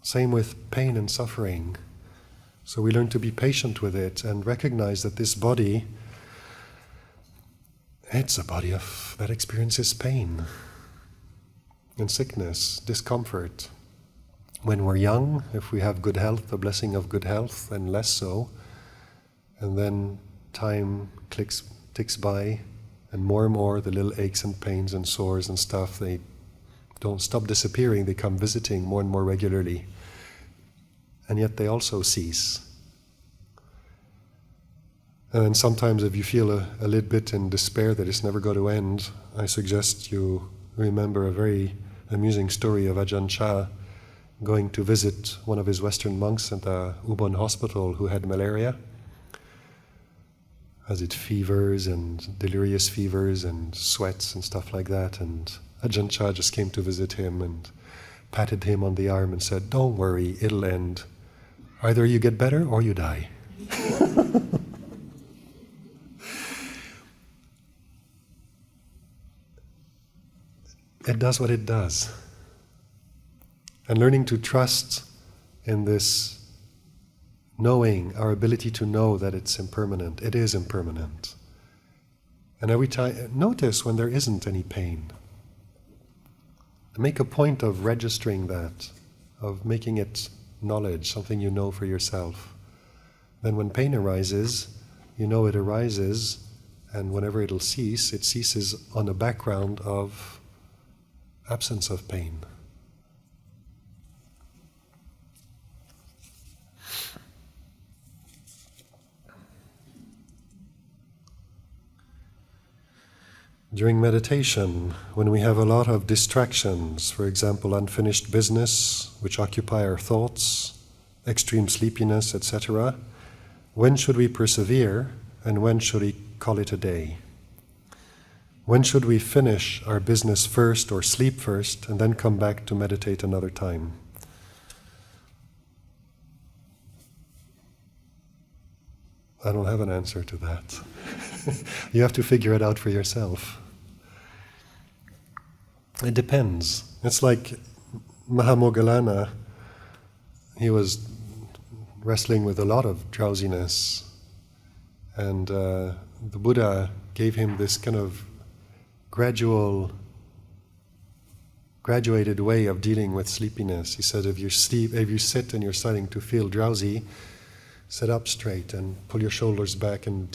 Same with pain and suffering. So we learn to be patient with it and recognize that this body, it's a body that experiences pain and sickness, discomfort. When we're young, if we have good health, the blessing of good health, then less so. And then time ticks by, and more the little aches and pains and sores and stuff, they don't stop disappearing, they come visiting more and more regularly. And yet they also cease. And then sometimes if you feel a little bit in despair that it's never going to end, I suggest you remember a very amusing story of Ajahn Chah going to visit one of his Western monks at the Ubon hospital who had malaria. As it fevers and delirious fevers and sweats and stuff like that. And Ajahn Chah just came to visit him and patted him on the arm and said, "Don't worry, it'll end. Either you get better or you die." It does what it does. And learning to trust in this knowing, our ability to know that it's impermanent. It is impermanent. And every time, notice when there isn't any pain. Make a point of registering that, of making it knowledge, something you know for yourself. Then when pain arises, you know it arises, and whenever it'll cease, it ceases on a background of absence of pain. During meditation, when we have a lot of distractions, for example, unfinished business, which occupy our thoughts, extreme sleepiness, etc., when should we persevere and when should we call it a day? When should we finish our business first or sleep first and then come back to meditate another time? I don't have an answer to that. You have to figure it out for yourself. It depends. It's like Mahamoggallana, he was wrestling with a lot of drowsiness, and the Buddha gave him this kind of graduated way of dealing with sleepiness. He said, if you sit and you're starting to feel drowsy, sit up straight and pull your shoulders back and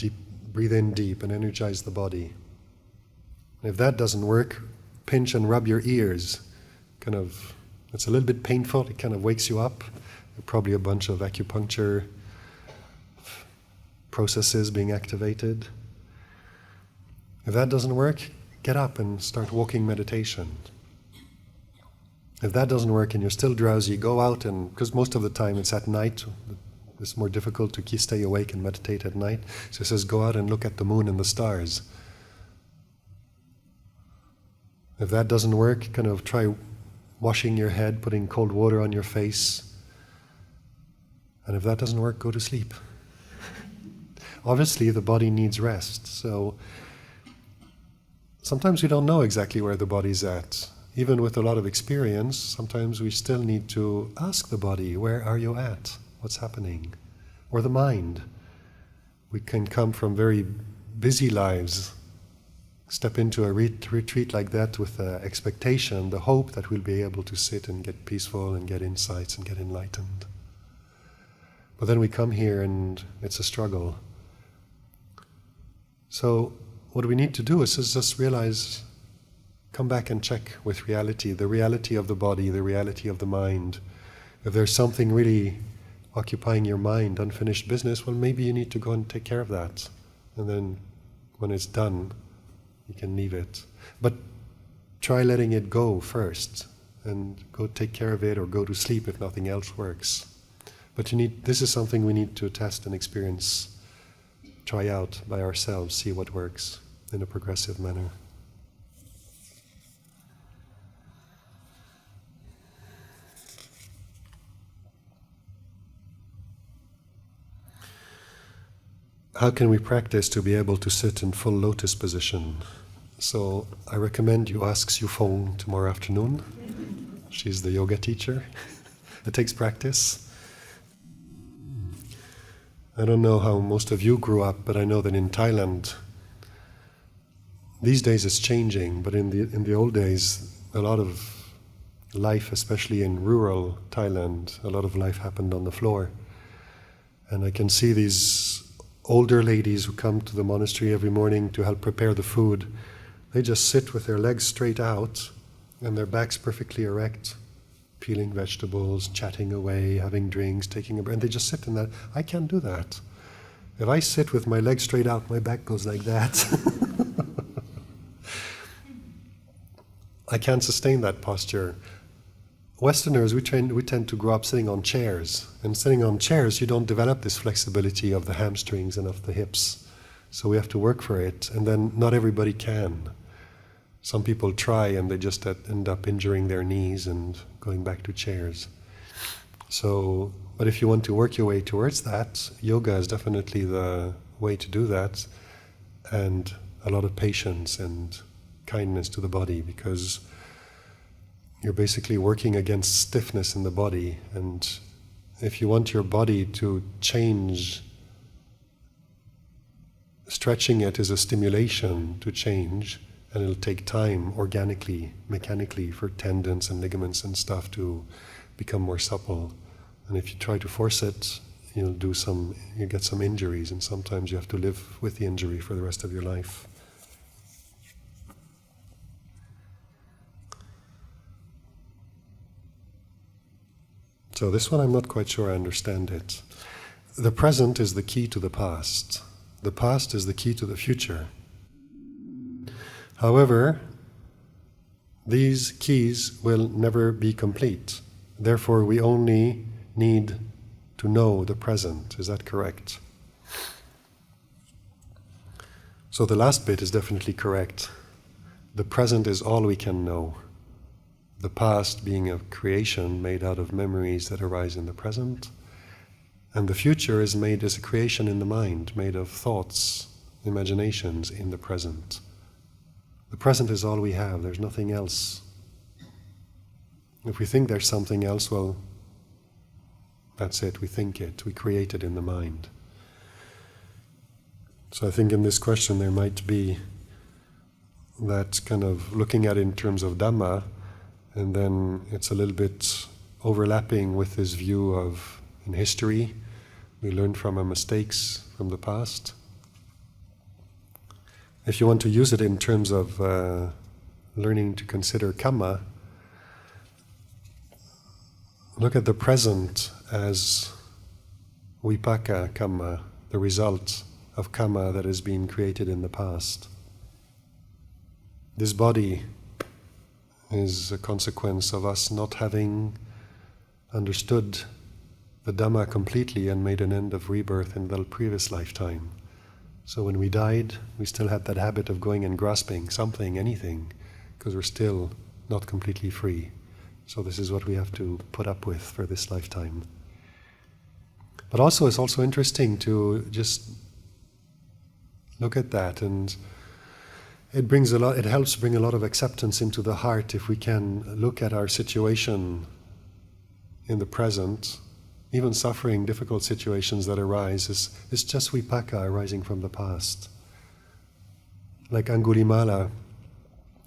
breathe in deep and energize the body. And if that doesn't work, pinch and rub your ears. It's a little bit painful, it kind of wakes you up. Probably a bunch of acupuncture processes being activated. If that doesn't work, get up and start walking meditation. If that doesn't work and you're still drowsy, go out because most of the time it's at night, it's more difficult to stay awake and meditate at night. So it says go out and look at the moon and the stars. If that doesn't work, try washing your head, putting cold water on your face. And if that doesn't work, go to sleep. Obviously, the body needs rest. So sometimes we don't know exactly where the body's at. Even with a lot of experience, sometimes we still need to ask the body, where are you at? What's happening? Or the mind. We can come from very busy lives, step into a retreat like that with the expectation, the hope that we'll be able to sit and get peaceful and get insights and get enlightened. But then we come here and it's a struggle. So what we need to do is just realize, come back and check with reality, the reality of the body, the reality of the mind. If there's something really occupying your mind, unfinished business, well, maybe you need to go and take care of that. And then when it's done, you can leave it. But try letting it go first and go take care of it or go to sleep if nothing else works. But this is something we need to test and experience, try out by ourselves, see what works in a progressive manner. How can we practice to be able to sit in full lotus position? So I recommend you ask Siu Feng tomorrow afternoon. She's the yoga teacher. It takes practice. I don't know how most of you grew up, but I know that in Thailand, these days it's changing, but in the old days, a lot of life, especially in rural Thailand, a lot of life happened on the floor. And I can see these older ladies who come to the monastery every morning to help prepare the food. They just sit with their legs straight out and their backs perfectly erect, peeling vegetables, chatting away, having drinks, taking a break, and they just sit in that. I can't do that. If I sit with my legs straight out, my back goes like that. I can't sustain that posture. Westerners, we tend to grow up sitting on chairs. And sitting on chairs, you don't develop this flexibility of the hamstrings and of the hips. So we have to work for it, and then not everybody can. Some people try and they just end up injuring their knees and going back to chairs. So, but if you want to work your way towards that, yoga is definitely the way to do that, and a lot of patience and kindness to the body, because you're basically working against stiffness in the body, and if you want your body to change, stretching it is a stimulation to change, and it'll take time organically, mechanically, for tendons and ligaments and stuff to become more supple. And if you try to force it, you get some injuries, and sometimes you have to live with the injury for the rest of your life. So this one I'm not quite sure I understand it. The present is the key to the past. The past is the key to the future. However, these keys will never be complete. Therefore, we only need to know the present. Is that correct? So the last bit is definitely correct. the present is all we can know. The past being a creation made out of memories that arise in the present, and the future is made as a creation in the mind, made of thoughts, imaginations in the present. The present is all we have, there's nothing else. If we think there's something else, well, that's it, we think it, we create it in the mind. So I think in this question there might be that kind of looking at it in terms of Dhamma, and then it's a little bit overlapping with this view of, in history, we learn from our mistakes from the past. If you want to use it in terms of learning to consider kamma, look at the present as vipaka kamma, the result of kamma that has been created in the past. This body is a consequence of us not having understood the Dhamma completely and made an end of rebirth in the previous lifetime. So when we died, we still had that habit of going and grasping something, anything, because we're still not completely free. So this is what we have to put up with for this lifetime. But also, it's also interesting to just look at that, and it helps bring a lot of acceptance into the heart if we can look at our situation in the present. Even suffering, difficult situations that arise is just vipaka arising from the past. Like Angulimala,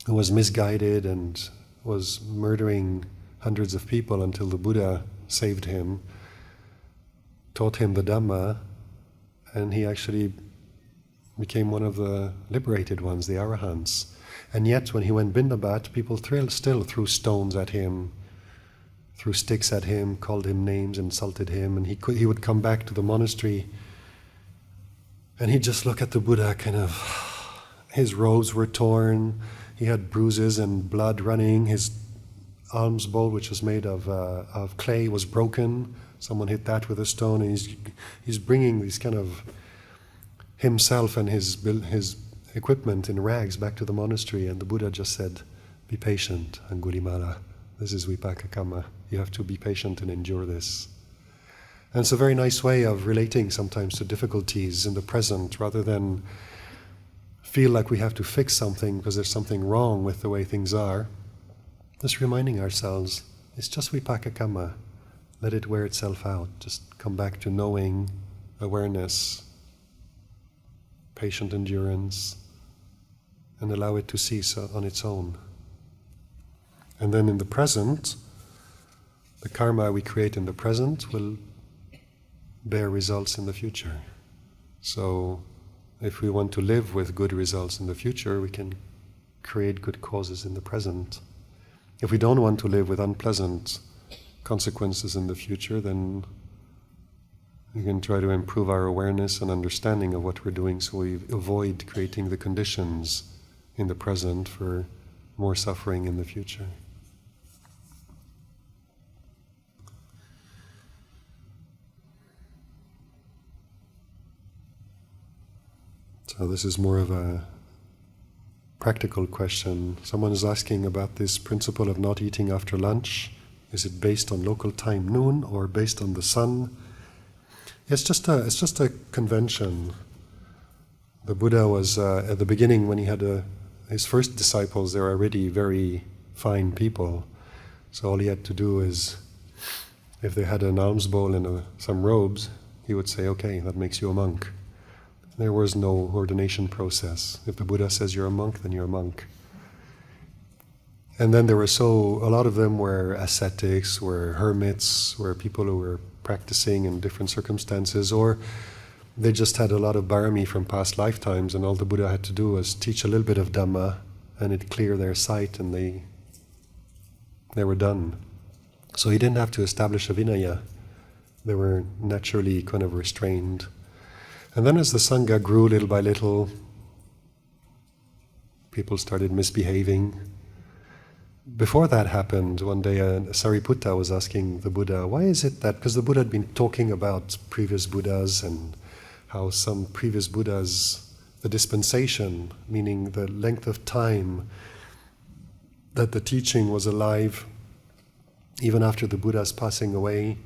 who was misguided and was murdering hundreds of people until the Buddha saved him, taught him the Dhamma, and he actually became one of the liberated ones, the Arahants. And yet when he went Bindabat, people still threw stones at him, threw sticks at him, called him names, insulted him, and he would come back to the monastery and he'd just look at the Buddha, kind of, his robes were torn, he had bruises and blood running, his alms bowl, which was made of clay, was broken, someone hit that with a stone, and he's bringing these kind of himself and his equipment in rags back to the monastery, and the Buddha just said, "Be patient, Angulimala. This is vipaka kamma. You have to be patient and endure this." And it's a very nice way of relating sometimes to difficulties in the present, rather than feel like we have to fix something because there's something wrong with the way things are. Just reminding ourselves, it's just vipaka kamma. Let it wear itself out. Just come back to knowing, awareness, patient endurance, and allow it to cease on its own. And then in the present, the karma we create in the present will bear results in the future. So if we want to live with good results in the future, we can create good causes in the present. If we don't want to live with unpleasant consequences in the future, then we can try to improve our awareness and understanding of what we're doing so we avoid creating the conditions in the present for more suffering in the future. So this is more of a practical question. Someone is asking about this principle of not eating after lunch. Is it based on local time noon or based on the sun? It's just a convention. The Buddha was at the beginning, when he had his first disciples, they were already very fine people. So all he had to do is, if they had an alms bowl and some robes, he would say, "Okay, that makes you a monk." There was no ordination process. If the Buddha says you're a monk, then you're a monk. And then a lot of them were ascetics, were hermits, were people who were practicing in different circumstances, or they just had a lot of barami from past lifetimes, and all the Buddha had to do was teach a little bit of Dhamma, and it cleared their sight, and they were done. So he didn't have to establish a Vinaya. They were naturally kind of restrained. And then as the Sangha grew little by little, people started misbehaving. Before that happened, one day Sariputta was asking the Buddha, why is it that, because the Buddha had been talking about previous Buddhas and how some previous Buddhas, the dispensation, meaning the length of time that the teaching was alive even after the Buddha's passing away,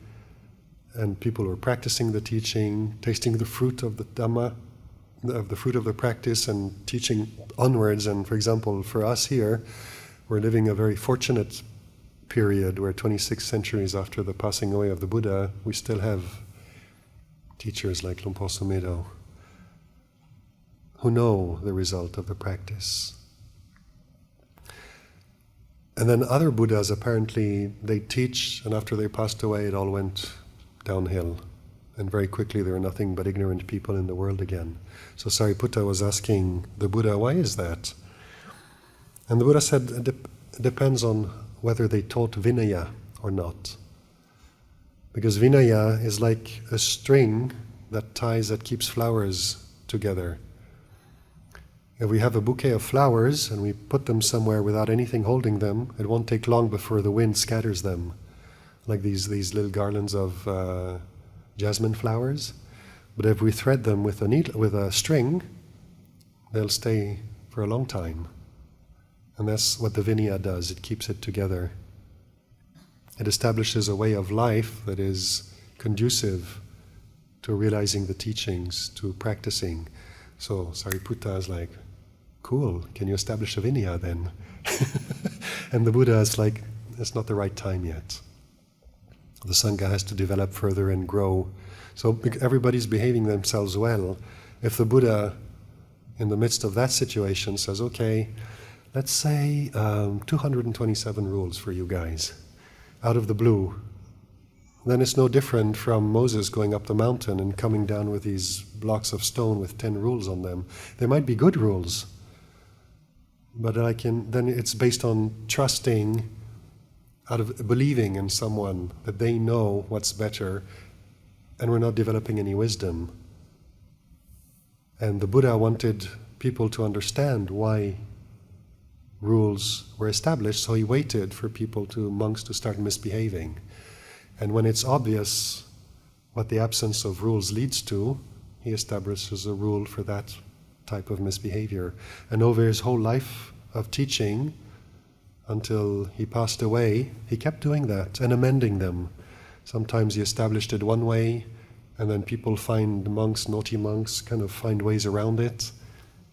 and people were practicing the teaching, tasting the fruit of the Dhamma, of the fruit of the practice, and teaching onwards. And for example, for us here, we're living a very fortunate period where 26 centuries after the passing away of the Buddha, we still have teachers like Luang Por Sumedho who know the result of the practice. And then other Buddhas, apparently, they teach, and after they passed away, it all went downhill. And very quickly there were nothing but ignorant people in the world again. So Sariputta was asking the Buddha, why is that? And the Buddha said, it depends on whether they taught Vinaya or not. Because Vinaya is like a string that keeps flowers together. If we have a bouquet of flowers and we put them somewhere without anything holding them, it won't take long before the wind scatters them, like these little garlands of jasmine flowers. But if we thread them with a string, they'll stay for a long time. And that's what the Vinaya does. It keeps it together. It establishes a way of life that is conducive to realizing the teachings, to practicing. So Sariputta is like, cool, can you establish a Vinaya then? And the Buddha is like, it's not the right time yet. The Sangha has to develop further and grow. So everybody's behaving themselves well. If the Buddha, in the midst of that situation, says, okay, let's say 227 rules for you guys, out of the blue, then it's no different from Moses going up the mountain and coming down with these blocks of stone with 10 rules on them. They might be good rules, but then it's based on trusting, out of believing in someone that they know what's better, and we're not developing any wisdom. And the Buddha wanted people to understand why rules were established, so he waited for monks to start misbehaving. And when it's obvious what the absence of rules leads to, he establishes a rule for that type of misbehavior. And over his whole life of teaching, until he passed away, he kept doing that and amending them. Sometimes he established it one way, and then naughty monks, kind of find ways around it,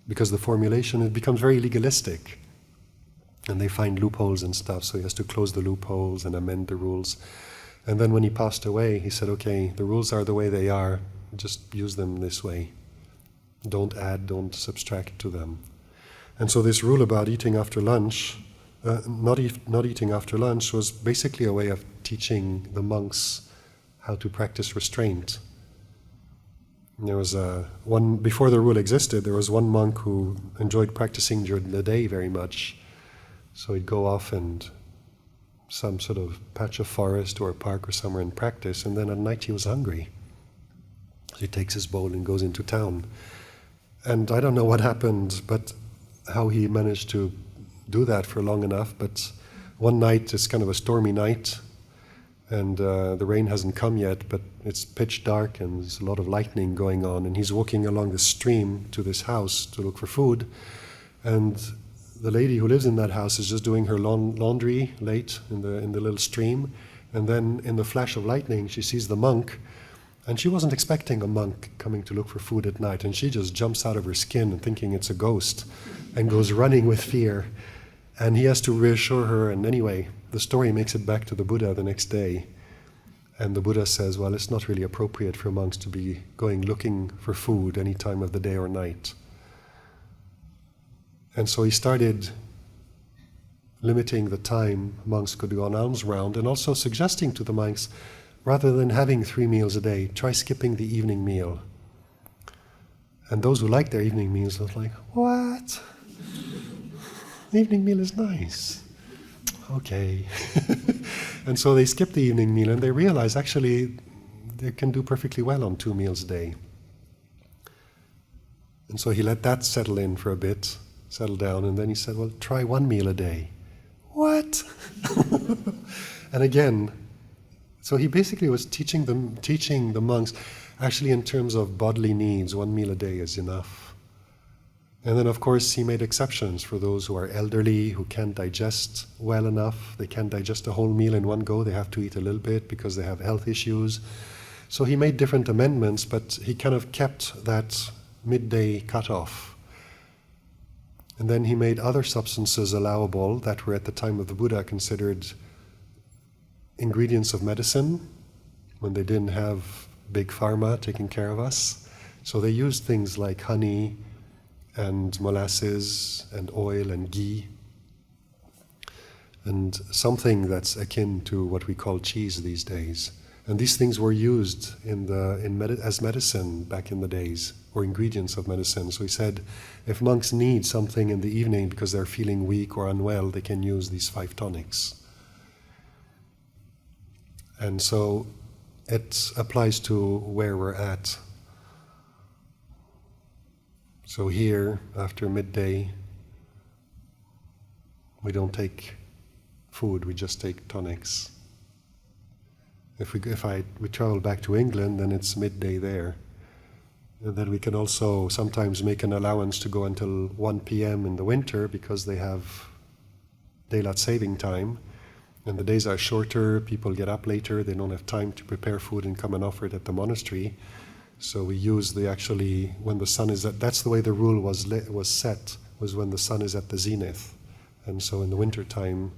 because the formulation, it becomes very legalistic. And they find loopholes and stuff, so he has to close the loopholes and amend the rules. And then when he passed away, he said, okay, the rules are the way they are, just use them this way. Don't add, don't subtract to them. And so this rule about eating after lunch, not eating after lunch, was basically a way of teaching the monks how to practice restraint. And there was before the rule existed, there was one monk who enjoyed practicing during the day very much. So he'd go off and some sort of patch of forest or a park or somewhere and practice, and then at night he was hungry. So he takes his bowl and goes into town. And I don't know what happened, but how he managed to do that for long enough, but one night, it's kind of a stormy night, and the rain hasn't come yet, but it's pitch dark and there's a lot of lightning going on, and he's walking along the stream to this house to look for food, and the lady who lives in that house is just doing her laundry late in the little stream, and then in the flash of lightning she sees the monk, and she wasn't expecting a monk coming to look for food at night, and she just jumps out of her skin and thinking it's a ghost and goes running with fear, and he has to reassure her. And anyway, the story makes it back to the Buddha the next day, and the Buddha says, well, it's not really appropriate for monks to be going looking for food any time of the day or night. And so he started limiting the time monks could go on alms round, and also suggesting to the monks, rather than having 3 meals a day, try skipping the evening meal. And those who like their evening meals were like, what? The evening meal is nice. Okay. And so they skipped the evening meal, and they realized actually they can do perfectly well on 2 meals a day. And so he let that settle in for a bit, settle down, and then he said, well, try 1 meal a day. What? And again, so he basically was teaching the monks, actually in terms of bodily needs, 1 meal a day is enough. And then, of course, he made exceptions for those who are elderly, who can't digest well enough. They can't digest a whole meal in one go. They have to eat a little bit because they have health issues. So he made different amendments, but he kind of kept that midday cutoff. And then he made other substances allowable that were at the time of the Buddha considered ingredients of medicine when they didn't have big pharma taking care of us. So they used things like honey and molasses and oil and ghee and something that's akin to what we call cheese these days. And these things were used as medicine back in the days, or ingredients of medicine. So he said, if monks need something in the evening because they're feeling weak or unwell, they can use these 5 tonics. And so it applies to where we're at. So here, after midday, we don't take food, we just take tonics. If we travel back to England, then it's midday there. And then we can also sometimes make an allowance to go until 1 p.m. in the winter because they have daylight saving time. And the days are shorter, people get up later, they don't have time to prepare food and come and offer it at the monastery. So we use when the sun is that's the way the rule was set, was when the sun is at the zenith. And so in the winter time,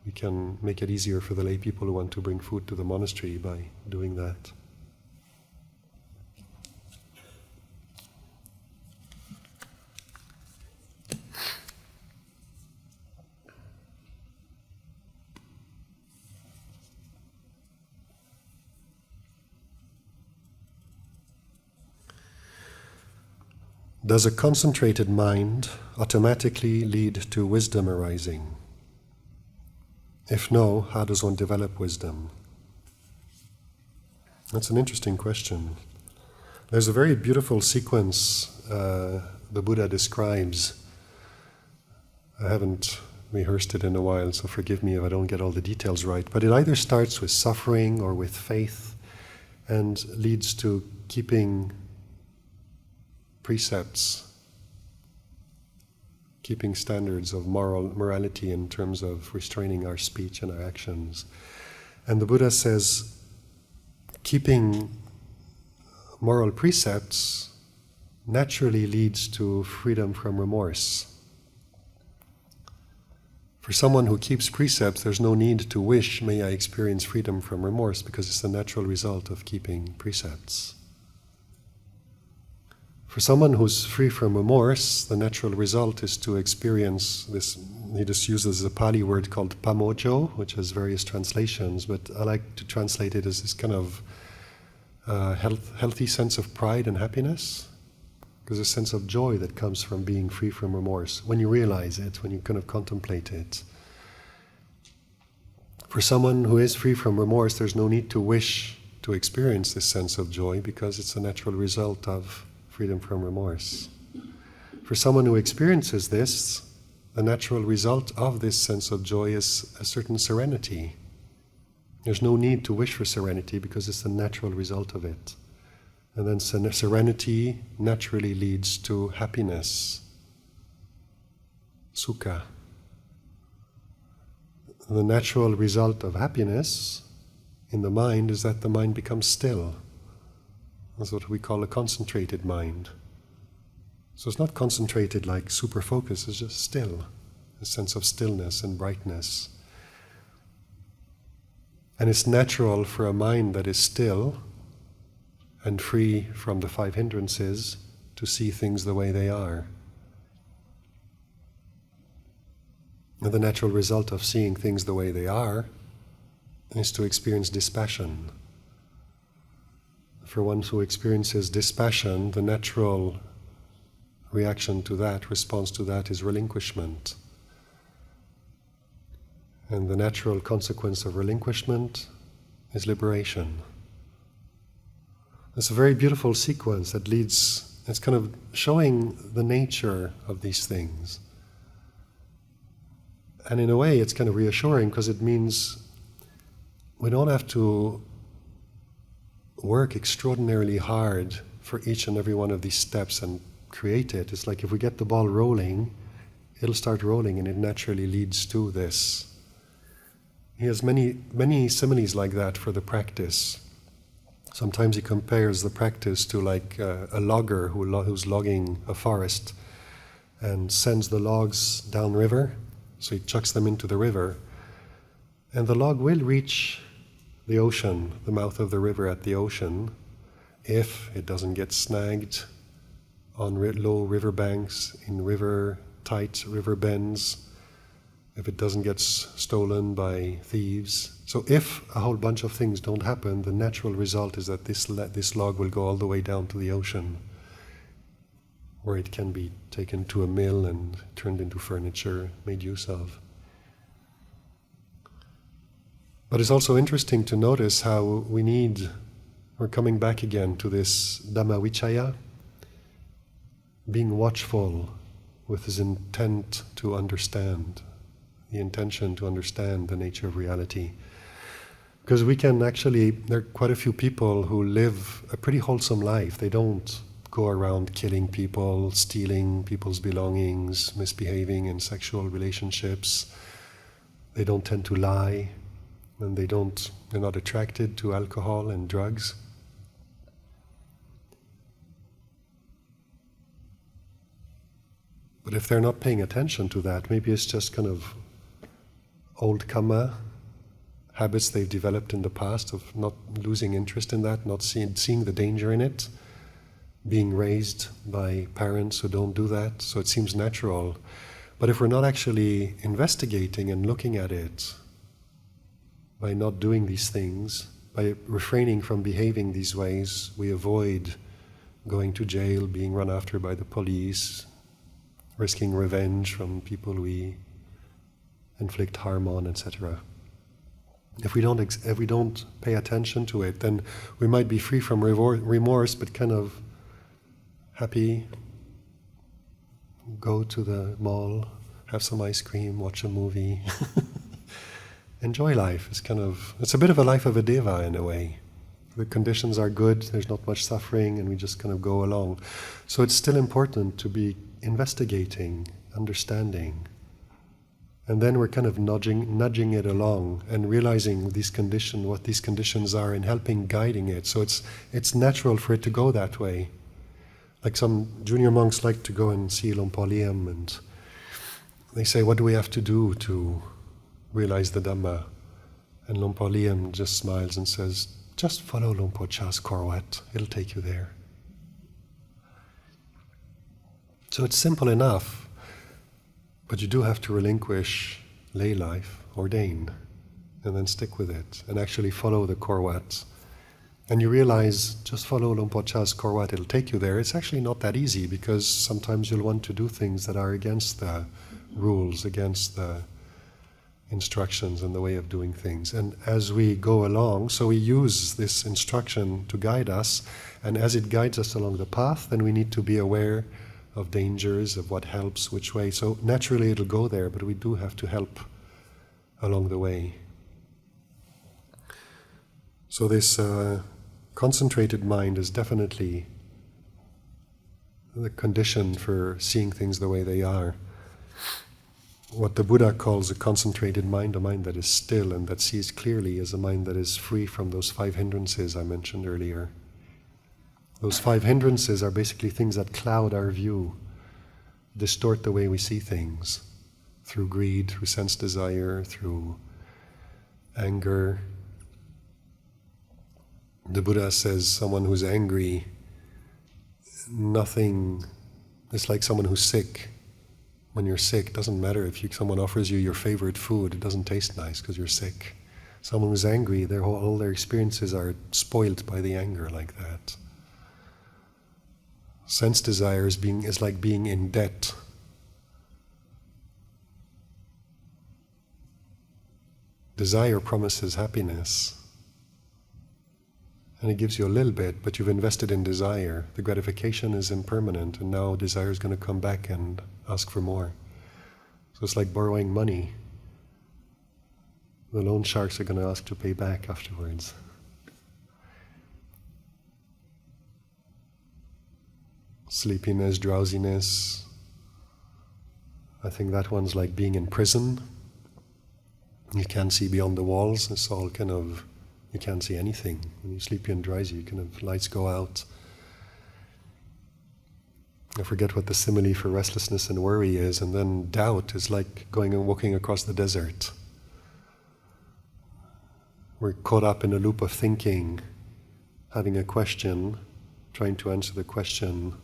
we can make it easier for the lay people who want to bring food to the monastery by doing that. Does a concentrated mind automatically lead to wisdom arising? If no, how does one develop wisdom? That's an interesting question. There's a very beautiful sequence the Buddha describes. I haven't rehearsed it in a while, so forgive me if I don't get all the details right. But it either starts with suffering or with faith and leads to keeping precepts, keeping standards of morality in terms of restraining our speech and our actions. And the Buddha says, keeping moral precepts naturally leads to freedom from remorse. For someone who keeps precepts, there's no need to wish, may I experience freedom from remorse, because it's the natural result of keeping precepts. For someone who's free from remorse, the natural result is to experience this. He just uses a Pali word called pamojo, which has various translations, but I like to translate it as this kind of healthy sense of pride and happiness. There's a sense of joy that comes from being free from remorse, when you realize it, when you kind of contemplate it. For someone who is free from remorse, there's no need to wish to experience this sense of joy, because it's a natural result of freedom from remorse. For someone who experiences this, the natural result of this sense of joy is a certain serenity. There's no need to wish for serenity because it's the natural result of it. And then serenity naturally leads to happiness, sukha. The natural result of happiness in the mind is that the mind becomes still. That's what we call a concentrated mind. So it's not concentrated like super focus, it's just still, a sense of stillness and brightness. And it's natural for a mind that is still and free from the 5 hindrances to see things the way they are. And the natural result of seeing things the way they are is to experience dispassion. For one who experiences dispassion, the natural reaction to that, response to that, is relinquishment. And the natural consequence of relinquishment is liberation. It's a very beautiful sequence that leads, it's kind of showing the nature of these things. And in a way, it's kind of reassuring because it means we don't have to work extraordinarily hard for each and every one of these steps and create it. It's like if we get the ball rolling, it'll start rolling and it naturally leads to this. He has many similes like that for the practice. Sometimes he compares the practice to like a logger who's logging a forest and sends the logs downriver, so he chucks them into the river. And the log will reach the ocean, the mouth of the river at the ocean, if it doesn't get snagged on low river banks, in tight river bends, if it doesn't get stolen by thieves. So if a whole bunch of things don't happen, the natural result is that this log will go all the way down to the ocean, where it can be taken to a mill and turned into furniture, made use of. But it's also interesting to notice how we're coming back again to this Dhammavichaya, being watchful with his intent to understand, the intention to understand the nature of reality. Because we can actually, there are quite a few people who live a pretty wholesome life. They don't go around killing people, stealing people's belongings, misbehaving in sexual relationships. They don't tend to lie, and they're not attracted to alcohol and drugs. But if they're not paying attention to that, maybe it's just kind of old karma, habits they've developed in the past of not losing interest in that, not seeing the danger in it, being raised by parents who don't do that, so it seems natural. But if we're not actually investigating and looking at it, by not doing these things, by refraining from behaving these ways, we avoid going to jail, being run after by the police, risking revenge from people we inflict harm on, etc. If we don't pay attention to it, then we might be free from remorse, but kind of happy, go to the mall, have some ice cream, watch a movie, enjoy life. It's a bit of a life of a deva in a way. The conditions are good, there's not much suffering, and we just kind of go along. So it's still important to be investigating, understanding. And then we're kind of nudging it along and realizing what these conditions are, and helping guiding it. So it's natural for it to go that way. Like some junior monks like to go and see Lompo Liam, and they say, what do we have to do to realize the Dhamma? And Lompo Liam just smiles and says, just follow Lompo Cha's Korwat, it'll take you there. So it's simple enough, but you do have to relinquish lay life, ordain, and then stick with it, and actually follow the Korwat. And you realize, just follow Lompo Cha's Korwat, it'll take you there. It's actually not that easy, because sometimes you'll want to do things that are against the rules, against the instructions and the way of doing things. And as we go along, so we use this instruction to guide us, and as it guides us along the path, then we need to be aware of dangers, of what helps, which way. So naturally it'll go there, but we do have to help along the way. So this concentrated mind is definitely the condition for seeing things the way they are. What the Buddha calls a concentrated mind, a mind that is still and that sees clearly, is a mind that is free from those 5 hindrances I mentioned earlier. Those 5 hindrances are basically things that cloud our view, distort the way we see things, through greed, through sense desire, through anger. The Buddha says someone who's angry, it's like someone who's sick. When you're sick, it doesn't matter if someone offers you your favorite food, it doesn't taste nice because you're sick. Someone who's angry, all their experiences are spoiled by the anger like that. Sense desire is like being in debt. Desire promises happiness. And it gives you a little bit, but you've invested in desire. The gratification is impermanent, and now desire is going to come back and ask for more. So it's like borrowing money. The loan sharks are going to ask to pay back afterwards. sleepiness, drowsiness. I think that one's like being in prison. You can't see beyond the walls. It's all kind of, you can't see anything. When you're sleepy and drowsy, you kind of, lights go out. I forget what the simile for restlessness and worry is, and then doubt is like going and walking across the desert. We're caught up in a loop of thinking, having a question, trying to answer the question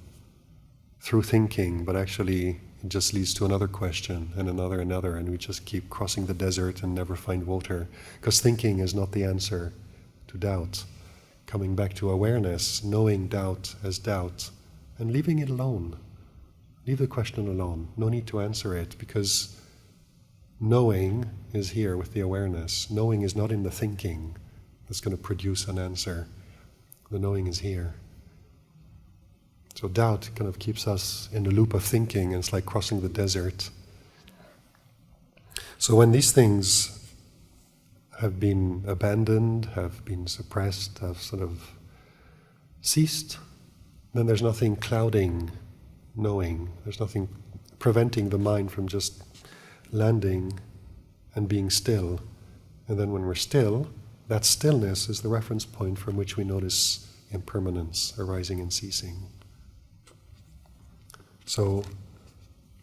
through thinking, but actually it just leads to another question and another, and we just keep crossing the desert and never find water. Because thinking is not the answer to doubt. Coming back to awareness, knowing doubt as doubt, and leaving it alone. Leave the question alone. No need to answer it, because knowing is here with the awareness. Knowing is not in the thinking that's going to produce an answer. The knowing is here. So doubt kind of keeps us in the loop of thinking, and it's like crossing the desert. So when these things have been abandoned, have been suppressed, have sort of ceased, then there's nothing clouding knowing. There's nothing preventing the mind from just landing and being still. And then when we're still, that stillness is the reference point from which we notice impermanence arising and ceasing. So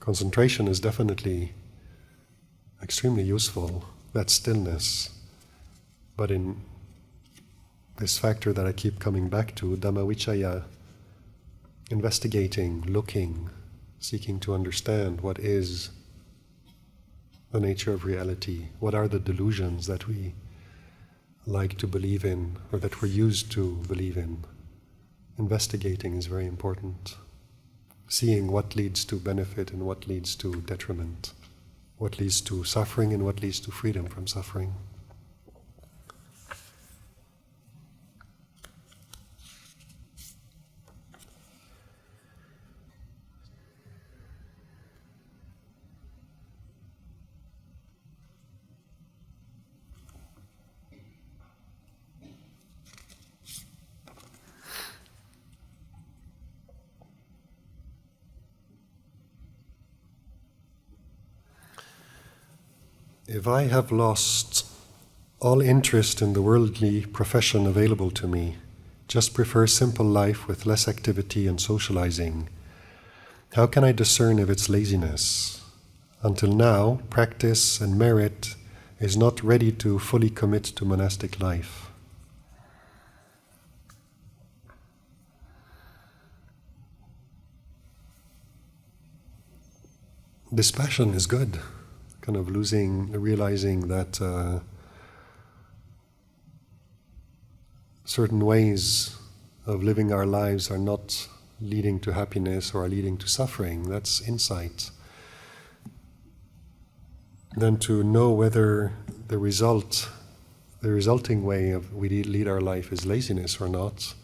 concentration is definitely extremely useful, that stillness. But in this factor that I keep coming back to, Dhammavichaya, investigating, looking, seeking to understand what is the nature of reality, what are the delusions that we like to believe in, or that we're used to believe in. Investigating is very important. Seeing what leads to benefit and what leads to detriment, what leads to suffering and what leads to freedom from suffering. If I have lost all interest in the worldly profession available to me, just prefer simple life with less activity and socializing, how can I discern if it's laziness? Until now, practice and merit is not ready to fully commit to monastic life. This passion is good. Kind of realizing that certain ways of living our lives are not leading to happiness or are leading to suffering. That's insight. Then to know whether the resulting way of we lead our life is laziness or not,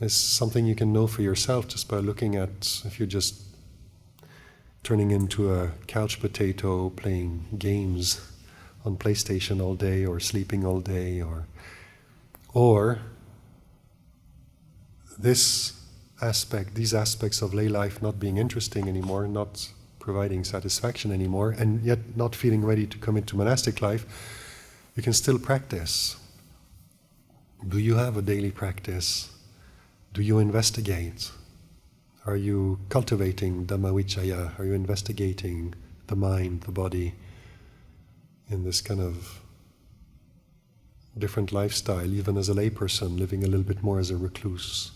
is something you can know for yourself just by looking at, if you're just turning into a couch potato, playing games on PlayStation all day, or sleeping all day, or these aspects of lay life not being interesting anymore, not providing satisfaction anymore, and yet not feeling ready to commit to monastic life, you can still practice. Do you have a daily practice? Do you investigate? Are you cultivating Dhammavichaya? Are you investigating the mind, the body, in this kind of different lifestyle, even as a layperson, living a little bit more as a recluse?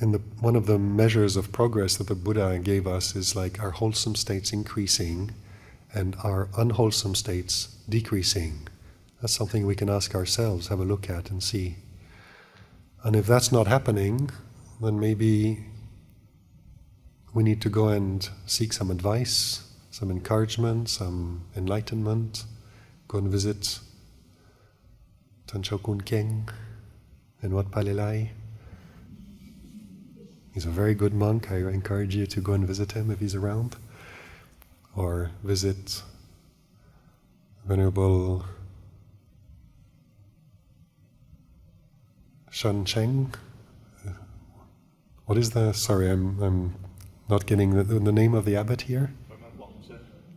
And one of the measures of progress that the Buddha gave us is like our wholesome states increasing and our unwholesome states decreasing. That's something we can ask ourselves, have a look at and see. And if that's not happening, then maybe we need to go and seek some advice, some encouragement, some enlightenment. Go and visit Tancho Kun Keng in Wat Palelai. He's a very good monk. I encourage you to go and visit him if he's around. Or visit Venerable Shan Cheng. What is the? Sorry, I'm not getting the name of the abbot here.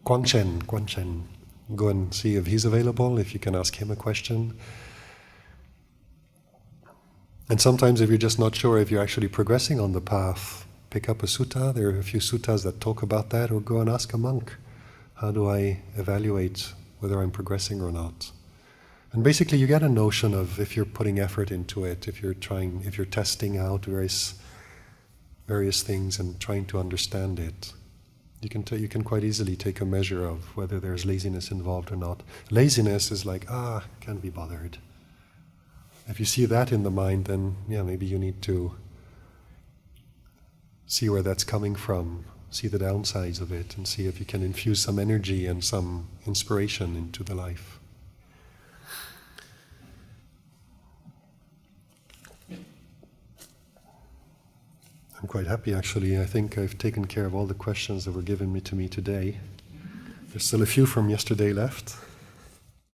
Guangchen. Guangchen. Go and see if he's available. If you can ask him a question. And sometimes, if you're just not sure if you're actually progressing on the path, pick up a sutta. There are a few suttas that talk about that, or go and ask a monk. How do I evaluate whether I'm progressing or not? And basically, you get a notion of if you're putting effort into it, if you're testing out various things and trying to understand it. You can quite easily take a measure of whether there's laziness involved or not. Laziness is like, can't be bothered. If you see that in the mind, then maybe you need to see where that's coming from, see the downsides of it, and see if you can infuse some energy and some inspiration into the life. I'm quite happy, actually. I think I've taken care of all the questions that were given to me today. There's still a few from yesterday left.